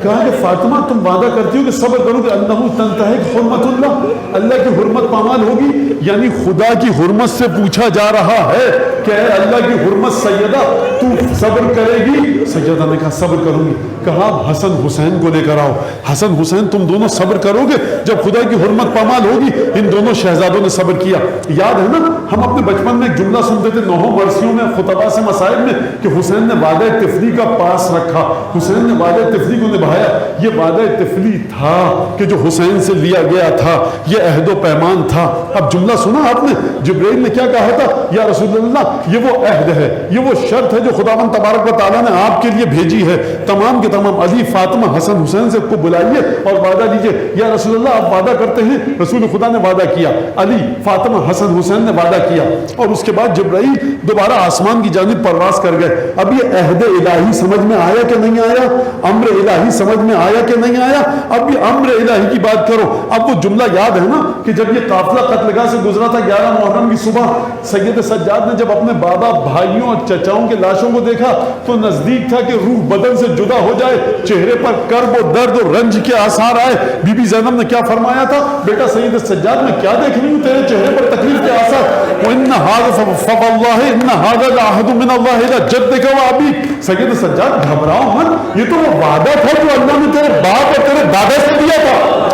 کہا کہ فاطمہ تم وعدہ کرتی ہو کہ صبر کرو گے. انہو تنتہک حرمت اللہ، اللہ کی حرمت پامال ہوگی. یعنی خدا کی حرمت سے پوچھا جا رہا ہے کہ اے اللہ کی حرمت سیدہ تو صبر کرے گی؟ سیدہ نے کہا صبر کروں گی. کہا حسن حسین کو لے کر آؤ. حسن حسین تم دونوں صبر کرو گے جب خدا کی حرمت پامال ہوگی. ان دونوں شہزادوں نے صبر کیا. یاد ہے نا ہم اپنے بچپن میں ایک جملہ سنتے تھے نوحوں ورثیوں میں، خطبہ سے مسائل میں، کہ حسین نے وعدہ طفلی کا پاس رکھا، حسین نے وعدہ طفلی کو نبھایا. یہ وعدہ طفلی تھا کہ جو حسین سے لیا گیا تھا، یہ عہد و پیمان تھا. اب جملہ سنا آپ نے، جبرائیل نے کیا کہا تھا؟ یا رسول اللہ یہ وہ عہد ہے، یہ وہ شرط ہے جو خداوند تبارک و تعالیٰ نے آپ کے لیے بھیجی ہے. تمام کے تمام علی، فاطمہ، حسن، حسین سے کو بلائیے اور وعدہ دیجئے. یا رسول اللہ آپ وعدہ کرتے ہیں؟ رسول خدا نے وعدہ کیا، علی، فاطمہ، حسن، حسین نے وعدہ کیا. اور اس کے بعد جبرائیل دوبارہ آسمان کی جانب پرواز کر گئے. اب یہ عہد الہی سمجھ میں آیا کہ نہیں آیا؟ امر الہی سمجھ میں آیا کہ نہیں آیا؟ اب یہ امر الہی کی بات کرو. اب وہ جملہ یاد ہے نا کہ جب یہ قافلہ قتلگاہ سے گزرا تھا 11 محرم کی صبح، سید سجاد نے جب اپنے اپنے بابا بھائیوں اور چچاؤں کے لاشوں کو دیکھا تو نزدیک تھا کہ روح بدن سے جدا ہو جائے، چہرے پر کرب و درد و رنج کے آثار آئے۔ بی بی زینب نے کیا فرمایا تھا؟ بیٹا سید سجاد میں کیا دیکھ رہی ہوں، تیرے چہرے پر تکلیف کے آثار۔ وَإِنَّ هَذَا فَوَاللَّهِ إِنَّ هَذَا لَعَهْدٌ مِّنَ اللَّهِ إِلَىٰ جَدِّكَ وَأَبِيكَ۔ سید سجاد گھبراؤ مت، یہ تو وہ وعدہ تھا جو اللہ نے تیرے باپ اور تیرے دادا سے دیا تھا۔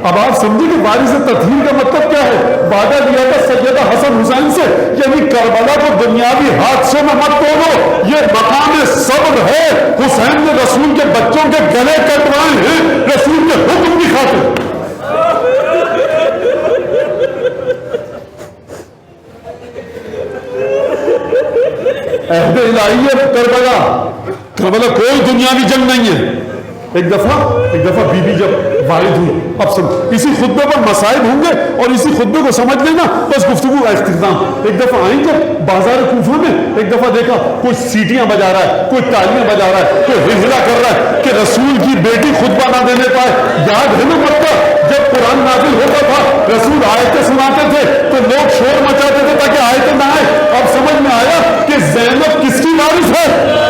اب آپ سمجھیں کہ وارث تطہیر کا مطلب کیا ہے؟ وعدہ دیا تھا سیدہ حسن حسین سے، یعنی کربلا کو دنیاوی حادثوں میں مت توڑو، یہ مقام صبر ہے۔ حسین نے رسول کے بچوں کے گلے کٹوائے ہیں رسول کے حکم کی خاطر۔ عہد الہی ہے کربلا، کربلا کوئی دنیاوی جنگ نہیں ہے۔ ایک دفعہ بی بی جب وارد ہوئی، اب سب اسی خطبے پر مسائل ہوں گے اور اسی خطبے کو سمجھ لینا، بس گفتگو کا اختتام۔ ایک دفعہ آئیں جب بازار کوفہ میں، ایک دفعہ دیکھا کوئی سیٹیاں بجا رہا ہے، کوئی تالیاں بجا رہا ہے، کوئی ہجرا کر رہا ہے کہ رسول کی بیٹی خطبہ نہ دینے پائے۔ یاد ہے نا مکہ جب قرآن نازل ہوتا تھا رسول آیتیں سناتے تھے تو لوگ شور مچاتے تھے تاکہ آیتیں نہ آئے۔ اب سمجھ میں آیا کہ زینب کس کی وارث ہے۔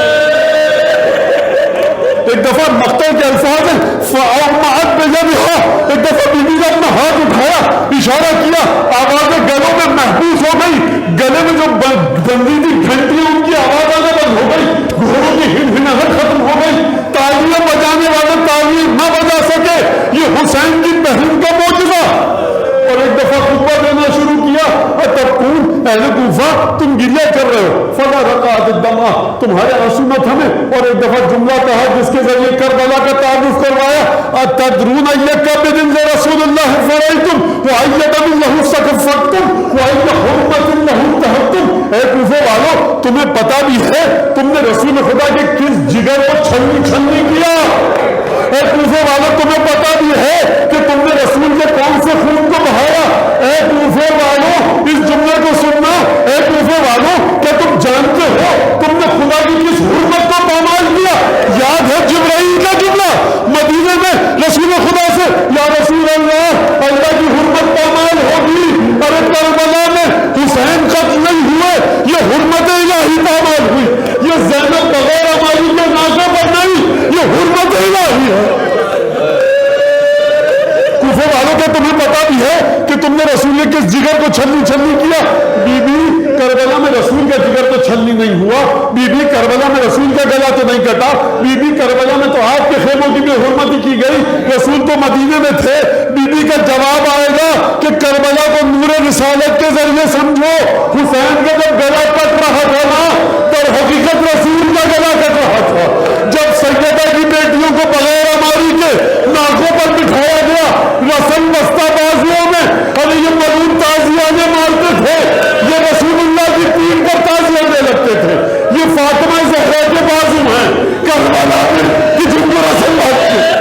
ایک دفعہ مقتل کے الفاظ ہیں فَأَوْمَعَتْ بِيَدِهَا، ایک دفعہ بی بی نے اپنا ہاتھ اٹھایا، اشارہ کیا، آوازیں گلوں میں محبوس ہو گئی، گلے میں جو بندی تھی گھنٹیاں ان کی آواز آنے بند ہو گئی، گھوڑوں کی ہنہناہٹ ختم ہو گئی، تالیاں بجانے والے تالیاں نہ بجا سکے، یہ حسین کی بہن کا معجزہ۔ اور ایک دفعہ خطبہ دینا شروع کیا، تبکون، اہل کوفہ تم گریہ کر رہے ہو، فلا رقعت الدمع، تمہارے آنسو نہ تھمے۔ اور ایک دفعہ جملہ کہا جس کے ذریعے کربلا کا تعارف کروایا، اتدرون ایکبد لرسول اللہ فرائتم وایب له سکفتم وای حرمت له تحتم۔ اے کوفہ والو تمہیں پتا بھی ہے تم نے رسول خدا کے کس جگر کو چھلنی کیا، اے کوفہ والو تمہیں پتا بھی ہے کہ تم نے رسول کے کون سے خون کو بہایا۔ اے کوفہ والو اس جملے کو سننا، اے کوفہ والو کیا تم جانتے ہو تم نے خدا کی کس حرمت کو پامال کیا؟ یاد ہے جبرائیل کا جملہ مدینے میں رسول خدا سے، یا رسول اللہ اللہ کی حرمت پامال ہوگی، ارے کربلا میں حسین قتل نہیں ہوئے، یہ حرمت الہی پامال ہوئی، یہ زینب بغیر ہماری کے ناکے پر نہیں، یہ حرمت الہی ہے۔ کوفہ والوں کا تمہیں پتا بھی ہے کہ تم نے رسول کے کس جگر کو چھلنی کیا۔ بی بی کربلا میں رسول کا جگر تو چھلنی نہیں ہوا، بی بی کربلا میں رسول کا گلا تو نہیں کٹا، بی بی کربلا میں تو آپ کے خیموں کی بے حرمتی کی گئی، رسول تو مدینے میں تھے۔ بی بی کا جواب آئے گا کہ کربلا کو نور رسالت کے ذریعے سمجھو، حسین کا جب گلا کٹ رہا تھا نا تو حقیقت رسول کا گلا کٹ رہا تھا۔ جب سیدہ کی بیٹیوں کو بغیر ہماری کے ناکوں پر بٹھایا گیا، رسم بستہ بازیوں میں علی ملعون تازیانے مارتے تھے، یہ رسول اللہ کی تین پر تازیانے لگتے تھے، یہ فاطمہ زہرا کے بازو ہیں کربلا میں کہ جن کو رسم بھاگتے۔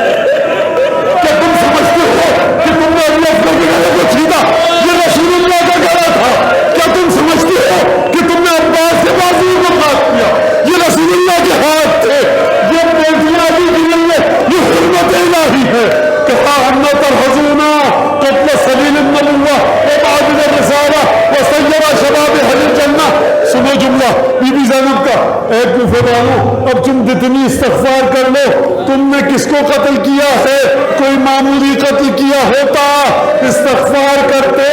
کیا تم سمجھتے ہو کہ تم نے علی افضل کے گلے کو چھیدا؟ یہ رسول اللہ کا گلا تھا۔ کیا تم سمجھتے ہو کہ تم نے عباس کے بازو کو کاٹ کیا؟ یہ رسول اللہ کے ہاتھ تھے۔ یہ بیٹیاں بھی گریں، یہ حرمت الہی ہے۔ کہا ہم ترحزونا قتل سبیل النبوہ وبعد الرسالہ وسیرہ شباب اہل الجنہ۔ سنو جملہ بی بی زینب کا، اے کوفہ والوں اب تم جتنی استغفار کر لو، تم نے کس کو قتل کیا ہے؟ کوئی معمولی قتل کیا ہوتا استغفار کرتے،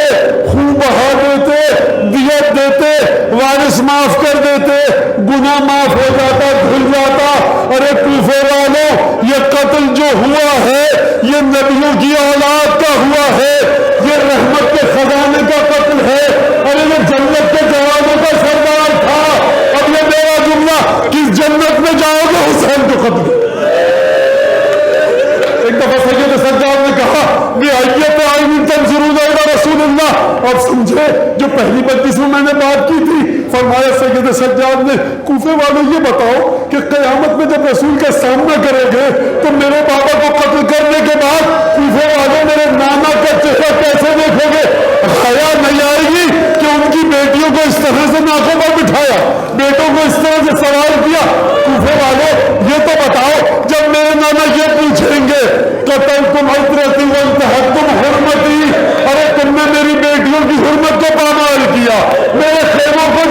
خون بہا دیتے، دیت دیتے، وارث معاف کر دیتے، گناہ معاف ہو جاتا، دھل جاتا۔ ارے کوفہ والوں یہ قتل جو ہوا ہے یہ نبیوں کی اولاد کا ہوا ہے، یہ رحمت کے خزانے کا قتل ہے، ارے یہ جنت کے جوانوں کا سردار تھا۔ اب یہ میرا جملہ کس جنت میں جاؤ گے حسین کو قتل۔ ایک دفعہ سید سجاد نے کہا بِأَيِّةِ عَيْنٍ تَنظُرُونَ إِلَىٰ رَسُولِ اللَّهِ۔ اب سمجھے جو پہلی مجلس میں میں نے بات کی تھی، فرمایا سید سجاد نے کوفے والوں یہ بتاؤ کہ قیامت میں جب رسول کا سامنا کریں گے تو میرے بابا کو قتل کرنے کے بعد کوفے والوں میرے نانا کا چہرہ کیسے دیکھو گے؟ حیا نہیں آئے گی کہ ان کی بیٹیوں کو اس طرح سے ناکوں پر بٹھایا، بیٹوں کو اس طرح سے سوال کیا؟ کوفے والوں یہ تو بتاؤ جب میرے نانا یہ پوچھیں گے قتلتم عترتی وانتہکتم حرمتی، ارے تم نے میری بیٹیوں کی حرمت کو پامال کیا، میرے خیموں کو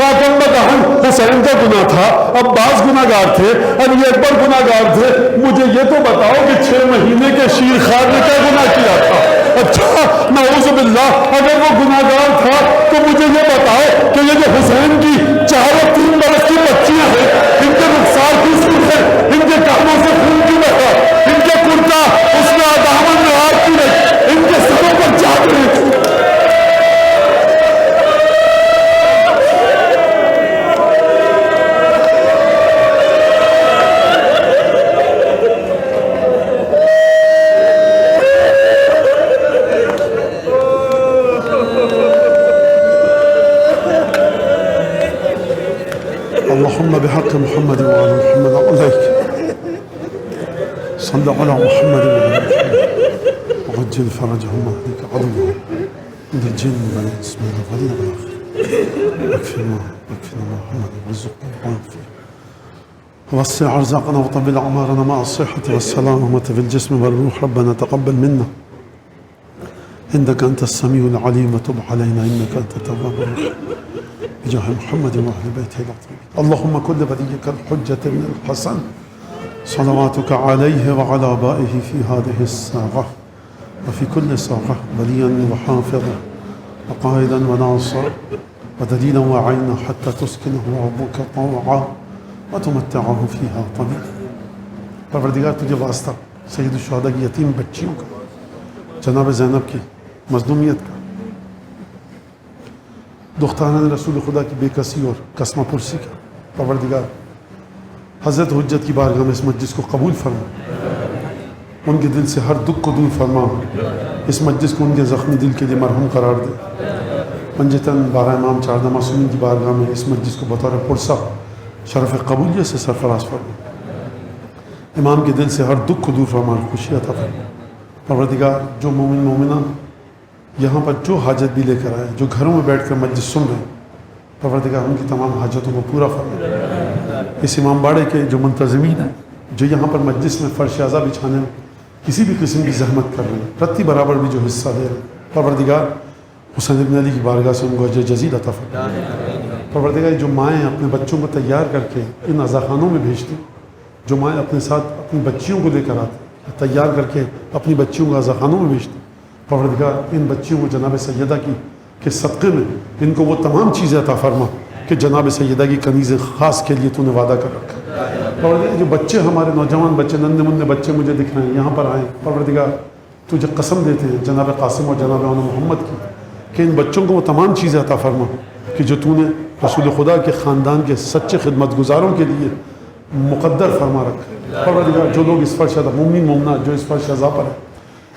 فاطمہ کا بہن حسین کا گناہ تھا، عباس گناہ گار تھے، علی اکبر گناہ گار تھے، مجھے یہ تو بتاؤ کہ 6 مہینے کے شیر خوار نے کیا گناہ کیا تھا؟ اچھا نعوذ باللہ اگر وہ گناہ گار تھا تو مجھے یہ بتاؤ کہ یہ جو حسین کی 4 اور 3 برس کی بچیاں ہیں، ان کے رخسار کی صورت ہے، ان کے کانوں سے خون کی بہا، ان کے کرتا اس میں دامن میں آگ کی رہی، ان کے سروں پر جاگ رہی تھی۔ اللهم بحق محمد وعلى محمد عليك صل على محمد وعلى محمد وعجل فرجهم واهلك عدوهم من الجن والانس من الاولين والاخرين واكفنا محمد وارزقنا وعافيه ووسع ارزاقنا وطول اعمارنا مع الصحه والسلامه في الجسم والروح. ربنا تقبل منا انك انت السميع العليم وتب علينا انك انت التواب الرحيم بجاه محمد وأهل بيته الأطهرين. اللهم كل وليك الحجة بن الحسن صلواتك عليه وعلى آبائه في هذه الساعة وفي كل ساعة وليا وحافظا وقائدا وناصرا ودليلا وعينا حتى تسكنه ربك طوعا وتمتعه فيها طويلا. پروردگار تجھے واسطہ سید الشہداء کی یتیم بچیوں کا، جناب زینب کی مظلومیت کا، دختران رسول خدا کی بے کسی اور قسمہ پرسی کا، پروردگار حضرت حجت کی بارگاہ میں اس مجلس کو قبول فرما، ان کے دل سے ہر دکھ کو دور فرما، اس مجلس کو ان کے زخمی دل کے لیے مرہم قرار دے۔ پنجتن 12 امام 4 معصومین کی بارگاہ میں اس مجلس کو بطور پرسہ شرف قبولیت سے سرفراز فرما، امام کے دل سے ہر دکھ کو دور فرما، خوشی عطا فرما۔ پروردگار جو مومن مومنہ یہاں پر جو حاجت بھی لے کر آئے، جو گھروں میں بیٹھ کر مجلس سن رہے ہیں، پروردگار ان کی تمام حاجتوں کو پورا فرما۔ اس امام باڑے کے جو منتظمین ہیں، جو یہاں پر مجلس میں فرش اعضا بچھانے میں کسی بھی قسم کی زحمت کر رہے ہیں، رتی برابر بھی جو حصہ دے رہے ہیں، پروردگار حسین ابن علی کی بارگاہ سے ان کو اجر جزیل عطا فرما۔ پروردگار جو مائیں اپنے بچوں کو تیار کر کے ان عزاخانوں میں بھیجتی، جو مائیں اپنے ساتھ اپنی بچیوں کو لے کر آتی، تیار کر کے اپنی بچیوں کو عزاخانوں میں بھیجتی، پروردگار ان بچیوں کو جناب سیدہ کی کے صدقے میں ان کو وہ تمام چیزیں عطا فرما کہ جناب سیدہ کی کنیز خاص کے لیے تو نے وعدہ کر رکھا۔ پروردگار جو بچے ہمارے نوجوان بچے ننھے منھے بچے مجھے دکھ رہے ہیں یہاں پر آئیں، پروردگار تجھے قسم دیتے ہیں جناب قاسم اور جناب محمد کی کہ ان بچوں کو وہ تمام چیزیں عطا فرما کہ جو تو نے رسول خدا کے خاندان کے سچے خدمت گزاروں کے لیے مقدر فرما رکھا۔ پروردگار جو لوگ اس فرش اعضا مومن مومنات جو اس فرش اعضا پر ہیں،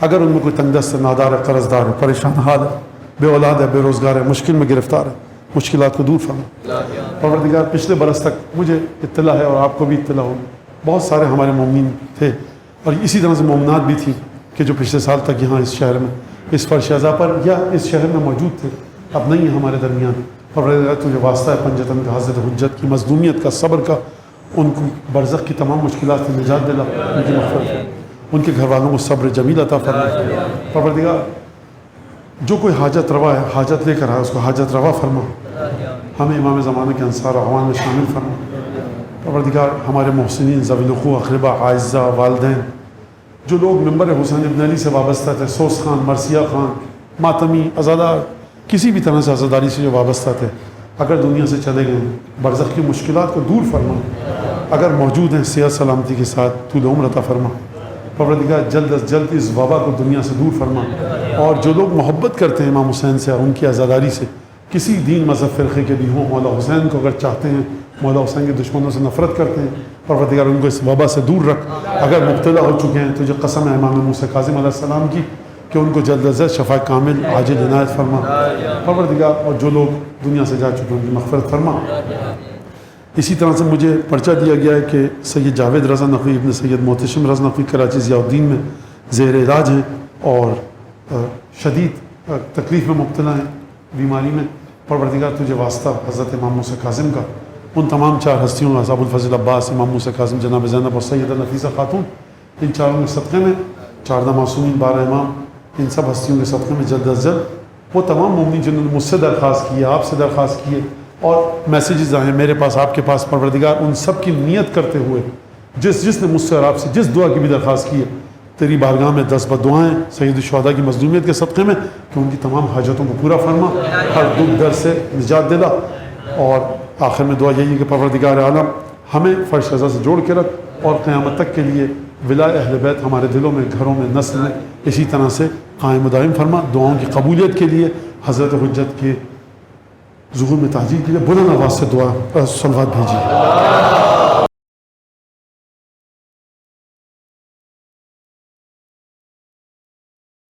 اگر ان میں کوئی تنگ دست ہے، نادار ہے، قرض دار ہے، پریشان حال ہے، بے اولاد ہے، بے روزگار ہے، مشکل میں گرفتار ہے، مشکلات کو دور فرما۔ پروردگار پچھلے برس تک مجھے اطلاع ہے اور آپ کو بھی اطلاع ہوگی، بہت سارے ہمارے مومنین تھے اور اسی طرح سے مومنات بھی تھی کہ جو پچھلے سال تک یہاں اس شہر میں اس فرش اعضا پر یا اس شہر میں موجود تھے، اب نہیں ہے ہمارے درمیان۔ پروردگار تجھے واسطہ ہے پنجتن کا، حضرت حجت کی مظلومیت کا، صبر کا، ان کو برزخ کی تمام مشکلات سے نجات دلا، ان کی مغفرت فرما، ان کے گھر والوں کو صبر جمیل عطا فرما۔ پروردگار جو کوئی حاجت روا ہے، حاجت لے کر آئے، اس کو حاجت روا فرما، ہمیں امام زمانے کے انصار اعوان میں شامل فرما۔ پروردگار ہمارے محسنین، ذوی الحقوق، اقربا، اعزہ، والدین، جو لوگ ممبر حسین ابن علی سے وابستہ تھے، سوس خان، مرثیہ خان، ماتمی، عزادار، کسی بھی طرح سے عزاداری سے جو وابستہ تھے، اگر دنیا سے چلے گئے برزخ کی مشکلات کو دور فرما، اگر موجود ہیں صحت سلامتی کے ساتھ طول عمر عطا فرما۔ پروردگار جلد از جلد اس وبا کو دنیا سے دور فرما، اور جو لوگ محبت کرتے ہیں امام حسین سے اور ان کی عزاداری سے، کسی دین مذہب فرقے کے بھی ہوں، مولا حسین کو اگر چاہتے ہیں، مولا حسین کے دشمنوں سے نفرت کرتے ہیں، پروردگار ان کو اس وبا سے دور رکھ۔ اگر مبتلا ہو چکے ہیں تو جو قسم ہے امام موسیٰ کاظم علیہ السلام کی کہ ان کو جلد از جلد شفا کامل عاجل عنایت فرما۔ پروردگار اور جو لوگ دنیا سے جا چکے ہیں ان کی مغفرت فرما۔ اسی طرح سے مجھے پرچہ دیا گیا ہے کہ سید جاوید رضا نقوی ابن سید محتشم رضا نقوی کراچی ضیاء الدین میں زیر علاج ہیں اور شدید تکلیف میں مبتلا ہیں، بیماری میں۔ پروردگار تجھے واسطہ حضرت امام موسیٰ کاظم کا، ان تمام 4 ہستیوں، اصحاب الفضل عباس، امام موسیٰ کاظم، جناب زینب اور سیدہ نفیسہ خاتون، ان چاروں کے صدقے میں، 4 معصومین، 12 امام، ان سب ہستیوں کے صدقے میں جلد از جلد وہ تمام مومنین جنہوں نے مجھ سے درخواست کی ہے، آپ سے درخواست کی ہے اور میسیجز آئے میرے پاس آپ کے پاس پروردگار ان سب کی نیت کرتے ہوئے جس نے مجھ سے اور آپ سے جس دعا کی بھی درخواست کی ہے تیری بارگاہ میں 10 بدعائیں سید الشہداء کی مظلومیت کے صدقے میں کہ ان کی تمام حاجتوں کو پورا فرما، ہر دکھ درد سے نجات دلا، اور آخر میں دعا یہی ہے کہ پروردگار عالم ہمیں فرش رضا سے جوڑ کے رکھ اور قیامت تک کے لیے ولائے اہل بیت ہمارے دلوں میں، گھروں میں، نسل میں اسی طرح سے قائم و دائم فرما۔ دعاؤں کی قبولیت کے لیے حضرت حجت کے ظہور میں تحجیل کے لیے بلند آواز سے دعا صلوات بھیجیے۔